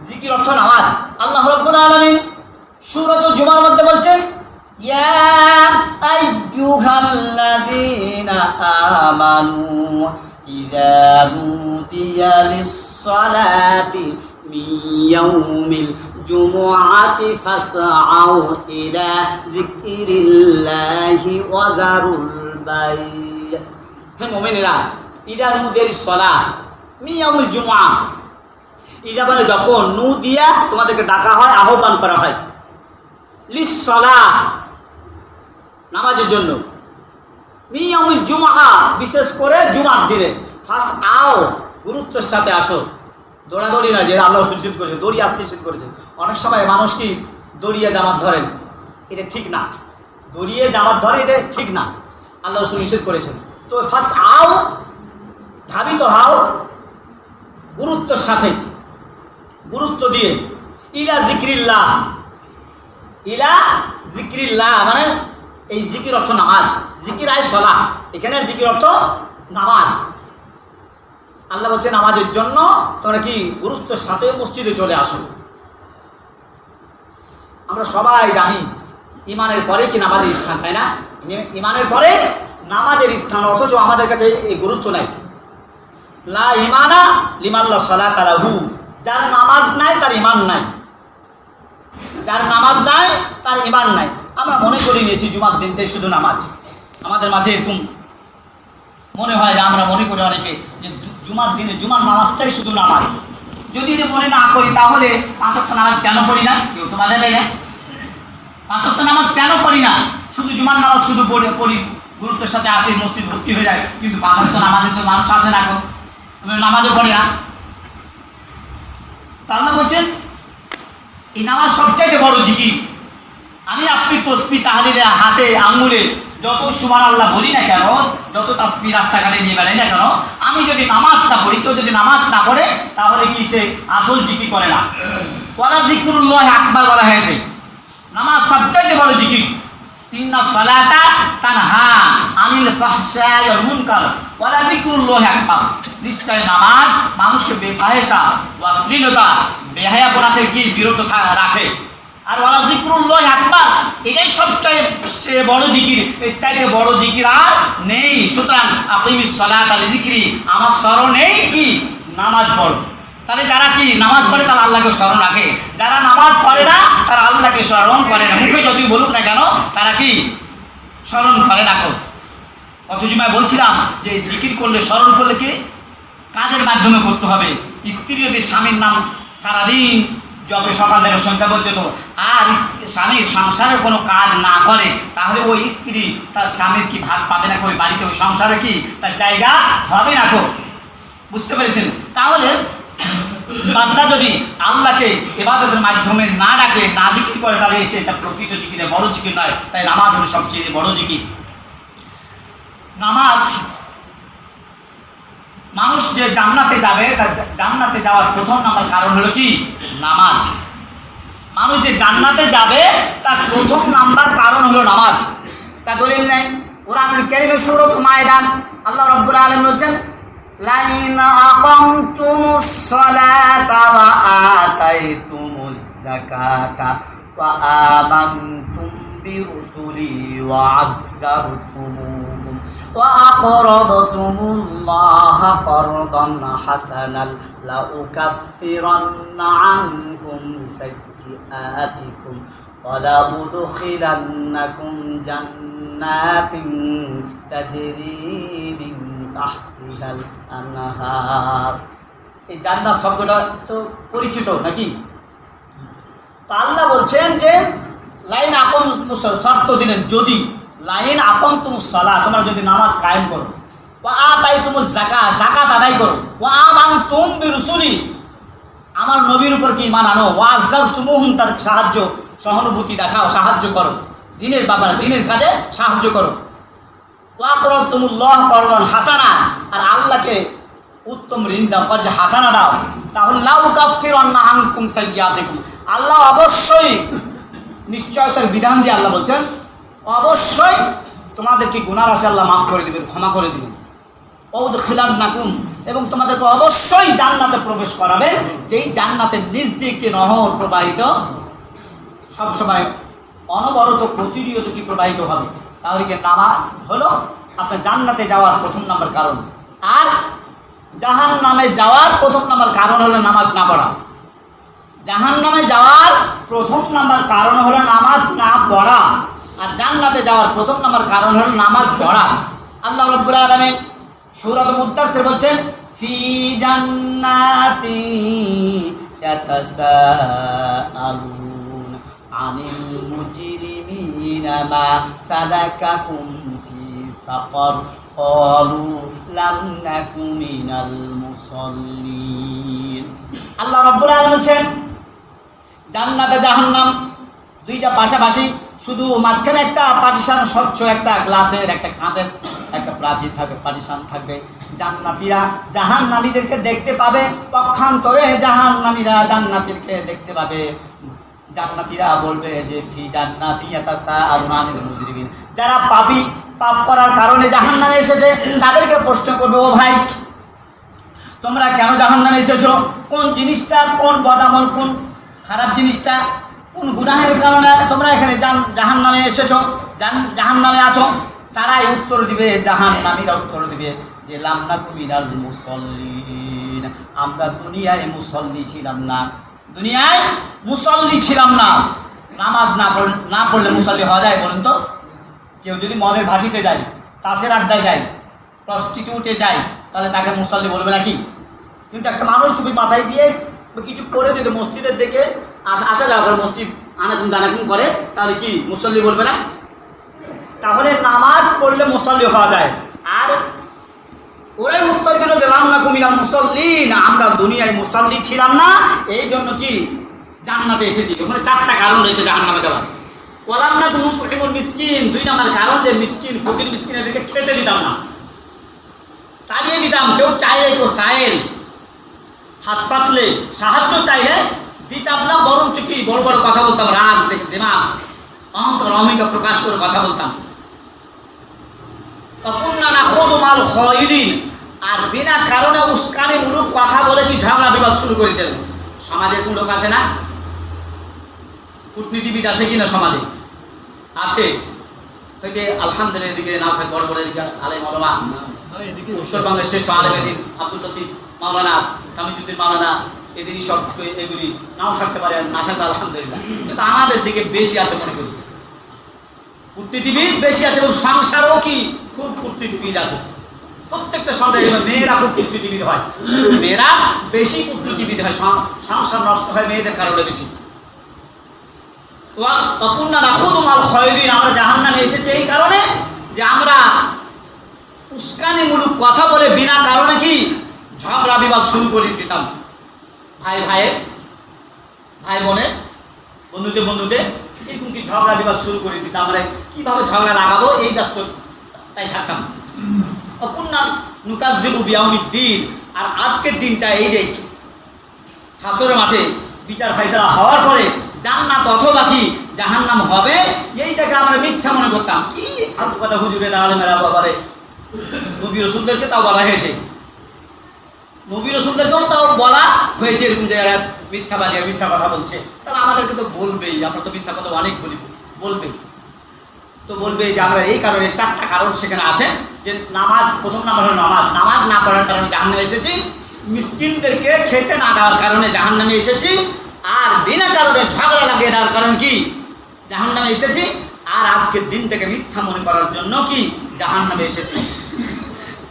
জিকির অর্থ নামাজ। আল্লাহ রাব্বুল আলামিন সূরা জুমার মধ্যে বলছেন, ইয়া আইয়ুহাল্লাযীনা আমানু ইযা নুদিয়া লিস-সালাতি মিন ইয়াউমিল জুমুআতি ফাসআউ ইলা যিকরিল্লাহি ওয়া যারুল বাই'। হে মুমিনেরা, ইযা নুদিয়া লিস-সালাহ মিন ইয়াউমিল জুমুআ, ইযা মানে যখন, নুদিয়া তোমাদেরকে ডাকা হয়, আহ্বান করা হয়, লিস-সালাহ নামাজের জন্য, মিন ইয়াউমিল জুমুআ বিশেষ করে জুমার দিনে, ফাসআউ গুরুত্বের সাথে আসো। দৌড়াদৌড়ি না, যেটা আল্লাহ নিষেধ করেছে, দড়ি আসতে নিষেধ করেছে। অনেক সময় মানুষ কি দড়িয়ে জামাত ধরেন, এটা ঠিক না। দড়িয়ে জামাত ধরে, এটা ঠিক না, আল্লাহ নিষেধ করেছেন। তো ফাসআউ ধাবিত হও গুরুত্বের সাথে, গুরুত্ব দিয়ে, ইলা যিকরিল্লাহ, ইলা যিকরিল্লাহ মানে এই জিকির অর্থ নামাজ, জিকির আয় সালাহ, এখানে জিকির অর্থ নামাজ। আল্লাহ বলছে নামাজের জন্য তোমরা কি গুরুত্বের সাথে মসজিদে চলে আসো। আমরা সবাই জানি ইমানের পরে কি নামাজের স্থান, তাই না? ইমানের পরে নামাজের স্থান, অথচ আমাদের কাছে এই গুরুত্ব নাই। লা ইমানা লিমান লা সালাতা লাহু, যার নামাজ নাই তার ইমান নাই, যার নামাজ নাই তার ইমান নাই। আমরা মনে করে নিয়েছি জুমার দিনটাই শুধু নামাজ। আমাদের মাঝে এরকম মনে হয় যে আমরা মনে করি অনেকে যে জুমার দিনে জুমার নামাজটাই শুধু নামাজ। যদি এটা মনে না করি তাহলে 5 ওয়াক্ত নামাজ কেন পড়ি না? কেউ তো বাধা দেয় না। 5 ওয়াক্ত নামাজ কেন পড়ি না? শুধু জুমার নামাজ শুধু পড়ি, গুরুত্বের সাথে আসে, মসজিদ ভর্তি হয়ে যায়, কিন্তু 5 ওয়াক্ত নামাজে তো মানুষ আসে না, নামাজও পড়ে না। আল্লাহ বলছেন এই নামাজ সবচাইতে বড় জিকির। আমি আপনি তসবিহ তাহলিলে হাতে আঙ্গুলে যত সুবহানাল্লাহ বলি না কেন, যত তাসবিহ রাস্তাঘাটে নিয়ে বেড়াই না কেন, আমি যদি নামাজ না পড়ি, কেউ যদি নামাজ না পড়ে, তাহলে কি সে আসল জিকির করে না। ওয়ালা যিকরুল্লাহি আকবার বলা হয়েছে, নামাজ সবচাইতে বড় জিকির। ইন্না সালাতা তানহা আনিল ফাহশাই ওয়াল মুনকার ওয়ালা যিকরুল্লাহি আকবার, নিশ্চয় নামাজ মানুষকে বেফাহেশা, অশ্লীলতা, বেহায়াপনা থেকে কি বিরত রাখে। আর ওয়ালা যিকরুল্লাহি আকবার, এটাই সবচেয়ে বড় জিকির, এর চাইতে বড় জিকির আর নেই। সুতরাং আকিমিস সালাতা লিযিকরি, আমার স্মরণেই কি নামাজ পড়ো। তাহলে যারা কি নামাজ পড়ে তারা আল্লাহকে স্মরণ রাখে, যারা নামাজ পড়ে না তারা আল্লাহকে স্মরণ করে না। মুখে যদি বলুক না কেন, তারা কি স্মরণ করে না। গত জুমায় বলছিলাম যে জিকির করলে, স্মরণ করলে কি কাজের মাধ্যমে করতে হবে। স্ত্রী যদি স্বামীর নাম সারাদিন জবে সকাল থেকে সন্ধ্যা পর্যন্ত, আর স্বামীর সংসারের কোনো কাজ না করে, তাহলে ওই স্ত্রী তার স্বামীর কি ভাগ পাবে না? ওই বাড়িতে, ওই সংসারে কি তার জায়গা হবে না? বুঝতে পেরেছেন? তাহলে বান্দা যদি আল্লাহকে ইবাদতের মাধ্যমে না ডাকে, না জিকির করে, তাহলে এসে এটা প্রকৃত জিকিরে বড় জিকির নয়। তাই নামাজ হলো সবচেয়ে বড় জিকির। নামাজ, মানুষ যে জান্নাতে যাবে, তার জান্নাতে যাওয়ার প্রথম নাম্বার কারণ হলো কি? নামাজ। মানুষ যে জান্নাতে যাবে তার প্রথম নাম্বার কারণ হলো নামাজ। তা দলিল নেই কোরআনুল কারীমের সূরা মায়েদা আল্লাহ রাব্বুল আলামিন বলেছেন, লাইন আকামতুমুস সালাতা ওয়া আতাইতুমুজ যাকাতা ওয়া আমানতুম বিরুসুলি ওয়া আযযারতুমুহুম ওয়া আকরাদতুমুল্লাহা কারদান হাসানান লাউকাফিরান্না আনকুম সাইয়্যাতিকুম সাইয়্যাতিকুম ওয়া লা উদখিলান্নাকুম জান্নাতিন তাজরি মিন তাহতিহাল আনহার। এই জান্নাত শব্দটা তো পরিচিত নাকি? তো আল্লাহ বলছেন যে লাইন আপন শর্ত দিলেন, যদি লাইন আপন তুমি সালাহ, তোমরা যদি নামাজ কায়েম করো, ওয়া আতাই তুমি যাকাত আদায় করো, ওয়া আমানতুম বিরুসুলি, আমার নবীর উপর কি ঈমান আনো, ওয়া আযযারতুমুহুম, তার সাহায্য সহানুভূতি দেখাও, সাহায্য করো, দিনের ব্যাপারে দিনের কাজে সাহায্য করো, ওয়া আকরাতুমুল্লাহ করদান হাসানা, আর আল্লাহকে উত্তম ঋণ দাও, কর্জ হাসানা দাও, তাহলে লা উকাফিরান্না আনকুম সাইয়্যাতিকুম, আল্লাহ অবশ্যই নিশ্চয়তার বিধান দিয়ে আল্লাহ বলছেন অবশ্যই তোমাদেরকে গুনাহ রাশি আল্লাহ মাফ করে দেবেন, ক্ষমা করে দেবেন। ওয়াউদখিলান্নাকুম, এবং তোমাদেরকে অবশ্যই জান্নাতে প্রবেশ করাবেন, যেই জান্নাতের নিচ দিয়ে কি নহর প্রবাহিত, সবসময় অনবরত প্রতিনিয়ত কি প্রবাহিত হবে। তাহলে কি নামাজ হলো আপনার জান্নাতে যাওয়ার প্রথম নাম্বার কারণ, আর জাহান্নামে যাওয়ার প্রথম নাম্বার কারণ হলো নামাজ না পড়া। জাহান্নামে যাওয়ার প্রথম নাম্বার কারণ হলো নামাজ না পড়া, আর জান্নাতে যাওয়ার প্রথম নাম্বার কারণ হলো নামাজ পড়া। আল্লাহ রাব্বুল আলামিন সূরা মুদ্দাসসির বলছেন ফি জান্নাতি ইয়াতাসাআলুন আনিল মুজরিমিনা মা সালাকাকুম ফি সাকার ক্বালু লাম নাকু মিনাল মুসাল্লিন। আল্লাহ রাব্বুল আলামিন বলছেন জান্নাতে জাহান্নাম দুইটা পাশাপাশি, শুধু মাঝখানে একটা পার্টিশন, স্বচ্ছ একটা গ্লাসের একটা কাঁচের একটা প্রাচীর থাকবে, পার্টিশন থাকবে। জান্নাতীরা জাহান্নামীদেরকে দেখতে পাবে, পক্ষান্তরে জাহান্নামীরা জান্নাতীদেরকে দেখতে পাবে। জান্নাতীরা বলবে যে ফি জান্নাতি ইয়াতাসাআলুন আনিল মুজরিমিন, যারা পাপী, পাপ করার কারণে জাহান্নামে এসেছে তাদেরকে প্রশ্ন করবে, ও ভাই তোমরা কেন জাহান্নামে এসেছো, কোন জিনিসটা, কোন বদামল, কোন খারাপ জিনিসটা, কোন গুনাহের কারণে তোমরা এখানে জাহান্নামে এসেছো, জাহান্নামে আছো। তারাই উত্তর দিবে, জাহান্নামীরা উত্তর দিবে যে লাম নাকু মিনাল মুসাল্লিন, আমরা দুনিয়ায় মুসল্লি ছিলাম না, দুনিয়ায় মুসল্লি ছিলাম না। নামাজ না পড়লে মুসল্লি হওয়া যায় বলুন তো? কেউ যদি মদের ভাটিতে যায়, তাসের আড্ডায় যায়, প্রস্টিটিউটে যায়, তাহলে তাকে মুসল্লি বলবে নাকি? কিন্তু একটা মানুষ টুপি মাথায় দিয়ে কিছু করে যদি মসজিদের দিকে আসা যাওয়া করে, মসজিদ আনাকুম দানাকুম করে, তাহলে কি মুসল্লি বলবে না? তাহলে নামাজ পড়লে মুসল্লি হওয়া যায়। আর ওরাই উত্তর দিল যে লাম নাকু মিনাল মুসাল্লিন, আমরা দুনিয়ায় মুসল্লি ছিলাম না, এই জন্য কি জান্নাতে এসেছি। ওখানে চারটা কারণ রয়েছে জাহান্নামে যাওয়ার। ওয়ালাম নাকু নুতইমুল মিসকিন, দুই নাম্বার কারণ যে মিসকিন, ফকির মিসকিন এদেরকে খেতে দিতাম না, তাড়িয়ে দিতাম। কেউ চাইলে, কেউ চাইল, হাত পাতলে সাহায্য চাইলে দিতাম না, বরঞ্চ কি বড় বড় কথা বলতাম, রাগ দিমাগ অহংকার অহমিকা প্রকাশ করে কথা বলতাম। আর বিনা কারণে উস্কানিমূলক কথা বলে কি ঝগড়া বিবাদ শুরু করে দিল। সমাজে কোন লোক আছে না, কূটনীতিবিদ আছে কিনা সমাজে? আছে। আলহামদুলিল্লাহ এদিকে না থাকে বড় বড় এদিকে আলেম ওলামা, উত্তরবঙ্গের শ্রেষ্ঠ আলেম এদিন আব্দুল লতিফ মাওলানা, তামিজুদ্দিন মাওলানা, এদিনই সব এগুলি নাও থাকতে পারে, না থাকলে আলহামদুলিল্লাহ। কিন্তু আমাদের দিকে বেশি আছে মনে করি, কূটনীতিবিদ বেশি আছে, এবং সংসারও কি খুব কূটনীতিবিদ আছে। প্রত্যেকটা সন্তান মেয়েরা খুব কূটনীতিবিদ হয়, মেয়েরা বেশি কূটনীতিবিদ হয়, সংসার নষ্ট হয় মেয়েদের কারণে বেশি। আমরা জাহান্নামে এসেছি এই কারণে যে আমরা উস্কানিমূলক কথা বলে বিনা কারণে কি ঝগড়া বিবাদ শুরু করে দিতাম। ভাই বোনের, বন্ধুতে এরকম কি ঝগড়া বিবাদ শুরু করে দিতাম। আমরা কীভাবে ঝগড়া লাগাবো এই ব্যস্ত তাই থাকতাম। অকুন্নাম নুকাযযিবু বিয়াউমিদ্দিন, আর আজকের দিনটা এই যে হাসরের মাঠে বিচার ফাইসালা হওয়ার পরে জান্নাত অথবা কি জাহান্নাম হবে, এইটাকে আমরা মিথ্যা মনে করতাম। কি ফালতু কথা হুজুরের আলেমেরা বাবারে, নবী রাসূলদেরকে তাও বলা হয়েছে, নবী রাসূলদেরকেও তাও বলা হয়েছে এরকম যে এরা মিথ্যাবাদী, মিথ্যা কথা বলছে। তাহলে আমাদেরকে তো বলবেই, আমরা তো মিথ্যা কথা অনেক বলবে যে আমরা এই কারণে চারটা কারণ সেখানে আছে যে নামাজ, প্রথম নাম্বার হলো নামাজ না পড়ার কারণে জাহান্নামে এসেছি, মিসকিনদেরকে খেতে না দেওয়ার কারণে জাহান্নামে এসেছি, আর বিনা কারণে ঝগড়া লাগিয়ে দেওয়ার কারণ কি? জাহান্নামে এসেছি, আর আজকের দিনটাকে মিথ্যা মনে করার জন্য কি জাহান্নামে এসেছি।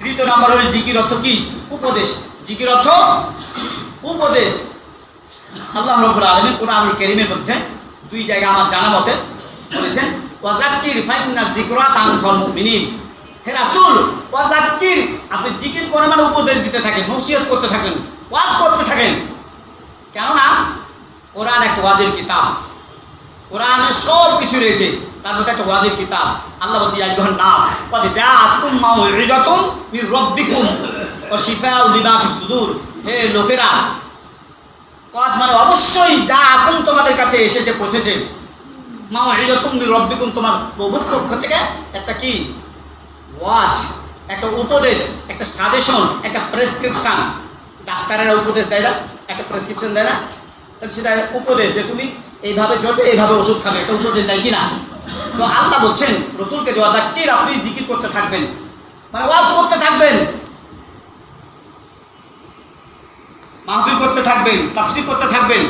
তৃতীয় নম্বর হলো জিকির অর্থ কি? উপদেশ। জিকির অর্থ উপদেশ। আল্লাহ রাব্বুল আলামিন কোরআনুল কারীমের মধ্যে দুই জায়গায় আমার জানা মতে বলেছেন, ওয়াযাক্কির ফাইন্না যিকরা তানফাউল মুমিনিন। হে রাসূল, ওয়াযাক্কির, আপনি জিকির করে মানে উপদেশ দিতে থাকেন, নসিহত করতে থাকেন, ওয়াজ করতে থাকেন। কেননা কোরআন একটা ওয়াজের কিতাব, কোরআনে সব কিছু রয়েছে, তার মধ্যে একটা ওয়াজের কিতাব। আল্লাহ বলছে, ইয়া আইয়ুহান নাস ক্বাদ জাআতুম মাউইযাতুম মির রাব্বিকুম ওয়া শিফাউল লিমা ফিস সুদূর। হে লোকেরা, ক্বাদ মানে অবশ্যই, জাআতুম তোমাদের কাছে এসেছে, পৌঁছেছে, মাউইযাতুম মির রাব্বিকুম তোমার প্রভুর পক্ষ থেকে একটা কি ওয়াজ, একটা উপদেশ, একটা সাজেশন, একটা প্রেসক্রিপশন। ডাক্তারেরা উপদেশ দেয় না, একটা প্রেসক্রিপশন দেয় না, তাহলে সেটা উপদেশ যে তুমি এইভাবে চলবে, এইভাবে ওষুধ খাবে, এটা উপদেশ দেয় কিনা? তো আল্লাহ বলছেন রসুলকে, ওয়াযাক্কির, আপনি জিকির করতে থাকবেন, মানে ওয়াজ করতে থাকবেন, মাহফিল করতে থাকবেন, তাফসীর করতে থাকবেন।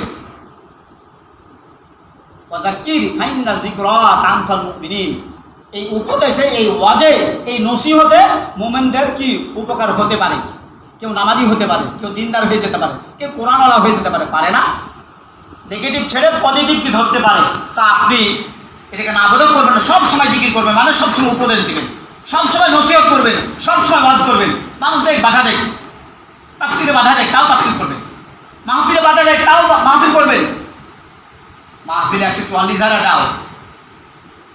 ওয়াযাক্কির ফাইন্না যিকরা তানফাউল মুমিনিন। এই উপদেশে, এই ওয়াজে, এই নসিহতে মুমিনদের কি উপকার হতে পারে। কেউ নামাজি হতে পারে, কেউ দিনদার হয়ে যেতে পারে, কেউ কোরআনওয়ালা হয়ে যেতে পারে, পারে না? নেগেটিভ ছেড়ে পজিটিভ কি ধরতে পারে। তো আপনি এটাকে না বদল করবেন না, সবসময় জিকির করবেন, মানে সবসময় উপদেশ দিবেন, সবসময় নসিহত করবেন, সবসময় ওয়াজ করবেন। মানুষ দেখ, বাধা দেখ, তাফসিরে বাধা দেখ, তাও তাফসির করবেন। মাহফিলে বাধা দেখ, তাও মাহফিল করবেন। মাহফিলে 144 ধারা দাও,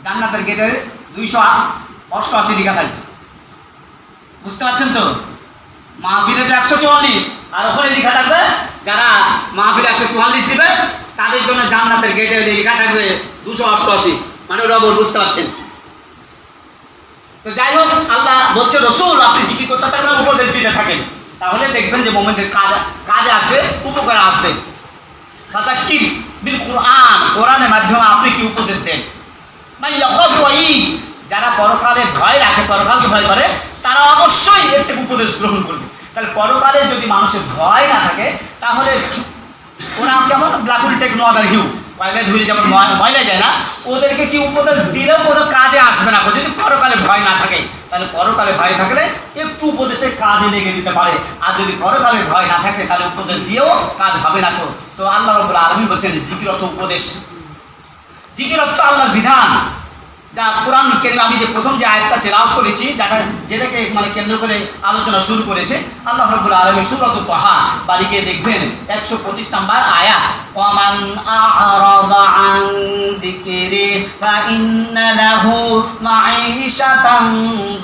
জান্নাতের গেটে 288 লেখা থাকবে। বুঝতে পারছেন তো? মাহফিলে তো 144, আর ওখানে লেখা থাকবে যারা মাহফিলে 144 দিবে তাদের জন্য জান্নাতের গেটে লেখা থাকবে 288, মানে ডবল। বুঝতে পারছেন তো? যাই হোক, আল্লাহ বলছে রসুল আপনি জিকির করতে থাকবেন, উপদেশ দিতে থাকেন, তাহলে দেখবেন যে মোমেন্টের কাজে আসবে, উপকারে আসবে। ফাযাক্কির বিল কুরআন, কোরআনের মাধ্যমে আপনি কি উপদেশ দেন। মানে যারা পরকালে ভয় রাখে, পরকালকে ভয় করে, তারা অবশ্যই এর থেকে উপদেশ গ্রহণ করবে। তাহলে পরকালে যদি মানুষের ভয় না থাকে, তাহলে ওরা যেমন ব্লাকুল টেক নো আদার হিউ, পয়লায় ধুলে যেমন ময়লা যায় না, ওদেরকে কি উপদেশ দিলেও কোনো কাজে আসবে না। যদি পরকালে ভয় না থাকে, তাহলে পরকালে ভয় থাকলে একটু উপদেশের কাজে লেগে দিতে পারে। আর যদি পরকালে ভয় না থাকে, তাহলে উপদেশ দিয়েও কাজ হবে না। তো আল্লাহ রাব্বুল আলামিন বলছেন জিকির অর্থ উপদেশ। জিকির অর্থ আল্লাহর বিধান, যা কোরআন কেন্দ্র, আমি যে প্রথম যে আয়াতটা তেলাওয়াত করেছি, যেটাকে মানে কেন্দ্র করে আলোচনা শুরু করেছে আল্লাহ রাব্বুল আলামিন সূরাত তাহা বালিকে দেখবেন 125 নম্বর আয়াত, ওয়ামান আ'রাদা আন যিকরি ফাইন্না লাহু মাঈশাতান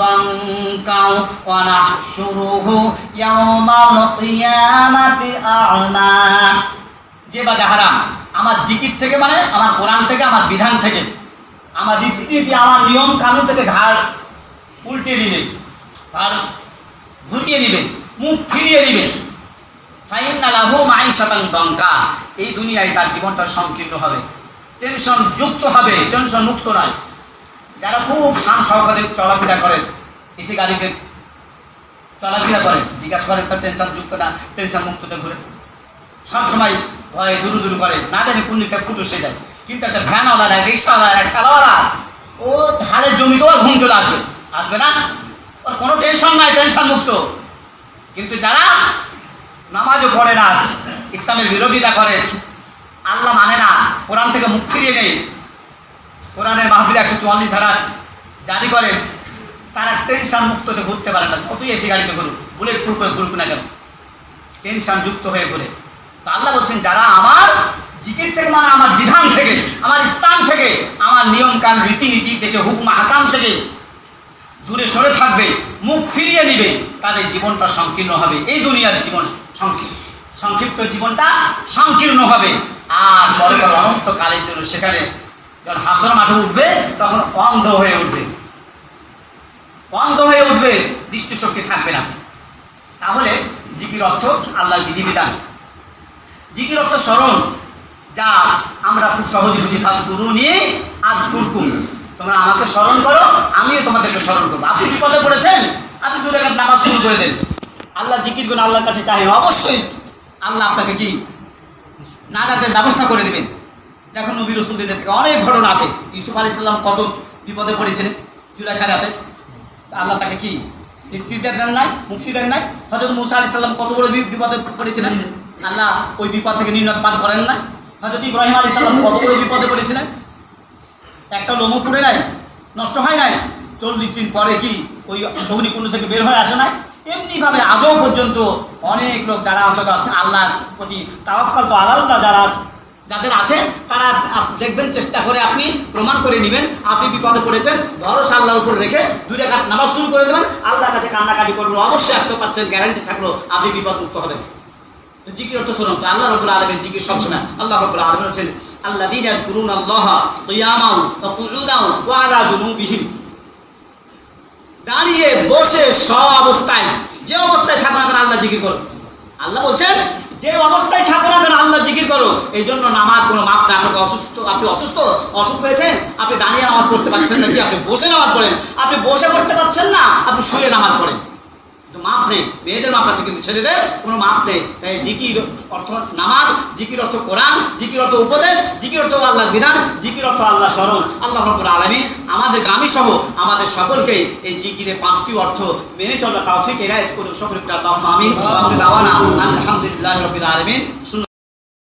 দানকা ওয়া নাহশুরুহু ইয়াওমাল কিয়ামাতি আ'মা। যে বা যাহারা আমার জিকির থেকে, মানে আমার কোরআন থেকে, আমার বিধান থেকে, আমার রীতিনীতি, আমার নিয়ম কানুন থেকে ঘাড় উল্টে দিবে, ঘাড় ঘুরিয়ে দিবে, মুখ ফিরিয়ে দিবে, ফাইন্না লাহু মাঈশাতান দানকা, এই দুনিয়ায় তার জীবনটা সংকীর্ণ হবে, টেনশন যুক্ত হবে, টেনশন মুক্ত নয়। যারা খুব শান সহকারে চলাফেরা করেন, এসে গাড়িতে চলাফেরা করেন, জিজ্ঞাসা করেন তার টেনশন যুক্ত না, টেনশন মুক্ততে ঘুরে, সবসময় ভয়ে দুরু দুরু করে, না জানি পুণ্যিকা ফুটো সে যায়। কিন্তু একটা ভ্যানওয়ালা, রিক্সাওয়ালা, ঠেলাওয়ালা, ও ধারের জমিতেও আর ঘুম চলে আসবে, আসবে না, ওর কোনো টেনশন নাই, টেনশন মুক্ত। কিন্তু যারা নামাজও পড়ে না, ইসলামের বিরোধিতা করে, আল্লাহ মানে না, কোরআন থেকে মুখ ফিরিয়ে নেই, কোরআনের মাহফিলে 144 ধারা জারি করেন, তারা টেনশন মুক্ততে ঘুরতে পারে না। যতই এসে গাড়িতে ঘুরুক, বুলেট প্রুফ হয়ে ঘুরুক না কেন, টেনশন যুক্ত হয়ে ঘুরে। তো আল্লাহ বলছেন যারা আমার জিকির থেকে, মানে আমার বিধান থেকে, আমার ইসলাম থেকে, আমার নিয়ম কানুন রীতিনীতি থেকে, হুকম হাকাম থেকে দূরে সরে থাকবে, মুখ ফিরিয়ে নিবে, তাদের জীবনটা সংকীর্ণ হবে। এই দুনিয়ার জীবন সংক্ষিপ্ত জীবনটা সংকীর্ণ হবে। আর পরকাল অনন্তকালের জন্য সেখানে যখন হাসর মাঠে উঠবে, তখন অন্ধ হয়ে উঠবে, অন্ধ হয়ে উঠবে, দৃষ্টিশক্তি থাকবে না। তাহলে জিকির অর্থ আল্লাহর বিধিবিধান। জিকির অর্থ স্মরণ, যা আমরা খুব সহজে বুঝি, ফাযকুরুনি আযকুরকুম, তোমরা আমাকে স্মরণ করো, আমিও তোমাদেরকে স্মরণ করবো। আপনি বিপদে পড়েছেন, আপনি 2 রাকাত নামাজ শুরু করে দেন, আল্লাহ জিকির করে আল্লাহর কাছে চাই, অবশ্যই আল্লাহ আপনাকে কি নাজাতের ব্যবস্থা করে দেবেন। দেখো নবী রসুলদের থেকে অনেক ঘটনা আছে। ইউসুফ আলাইহিস সালাম কত বিপদে পড়েছিলেন জুলাইখার হাতে, আল্লাহ তাকে কি স্ত্রীতে দেন নাই, মুক্তি দেন নাই। হযরত মুসা আলাইহিস সালাম কত বড় বিপদে পড়েছিলেন, আল্লাহ ওই বিপদ থেকে নির্ণয় পান করেন না। হযরত ইব্রাহিম আলাইহিস সালাম কত বড় বিপদে পড়েছিলেন, একটা লোমও পুড়ে নাই, নষ্ট হয় নাই, 40 দিন পরে কি ওই অগ্নিকুণ্ড থেকে বের হয়ে আসে নাই। এমনিভাবে আজও পর্যন্ত অনেক লোক যারা অন্তত আল্লাহর প্রতি তাওয়াক্কাল তো আল্লাহ যাদের আছে তারা দেখবেন, চেষ্টা করে আপনি প্রমাণ করে নেবেন আপনি বিপদে পড়েছেন, ভরসা আল্লাহর উপর রেখে 2 রাকাত নামাজ শুরু করে দেবেন, আল্লাহর কাছে কান্নাকাটি করবেন, অবশ্যই 100% গ্যারান্টি থাকলো আপনি বিপদ মুক্ত হবেন। তো জিকির অর্থ শুনুন, আল্লাহ রাব্বুল আলামিন জিকির সবসময়, আল্লাহ রাব্বুল আলামিন বলেছেন আল্লাযীনা ইয়াযকুরুনাল্লাহা কিয়ামান ওয়া কুউদান ওয়া আলা জুনুবিহিম, দাঁড়িয়ে বসে সব অবস্থায়, যে অবস্থায় থাকো না কেন আল্লাহ জিকির করো। আল্লাহ বলছেন যে অবস্থায় থাকো না কেন আল্লাহ জিকির করো। এই জন্য নামাজ কোনো মাপ না। আপনি অসুস্থ অসুখ হয়েছে, আপনি দাঁড়িয়ে নামাজ পড়তে পারছেন না, কি আপনি বসে নামাজ পড়েন, আপনি বসে পড়তে পারছেন না, আপনি শুয়ে নামাজ পড়েন, তো মাপ নেই। মেয়েদের মাপ আছে কিন্তু ছেলেদের কোনো মাপ নেই। তাই জিকির অর্থ নামাজ, জিকির অর্থ কোরআন, জিকির অর্থ উপদেশ, জিকির অর্থ আল্লাহর বিধান, জিকির অর্থ আল্লাহ স্মরণ। আল্লাহ রাব্বুল আলামিন আমাদেরকে, আমি সহ আমাদের সকলকে এই জিকিরের 5টি অর্থ মেনে চলার তৌফিক এনায়েত করুন। সকলে আল্লাহুম্মা আমিন। আলহামদুলিল্লাহি রাব্বিল আলামিন।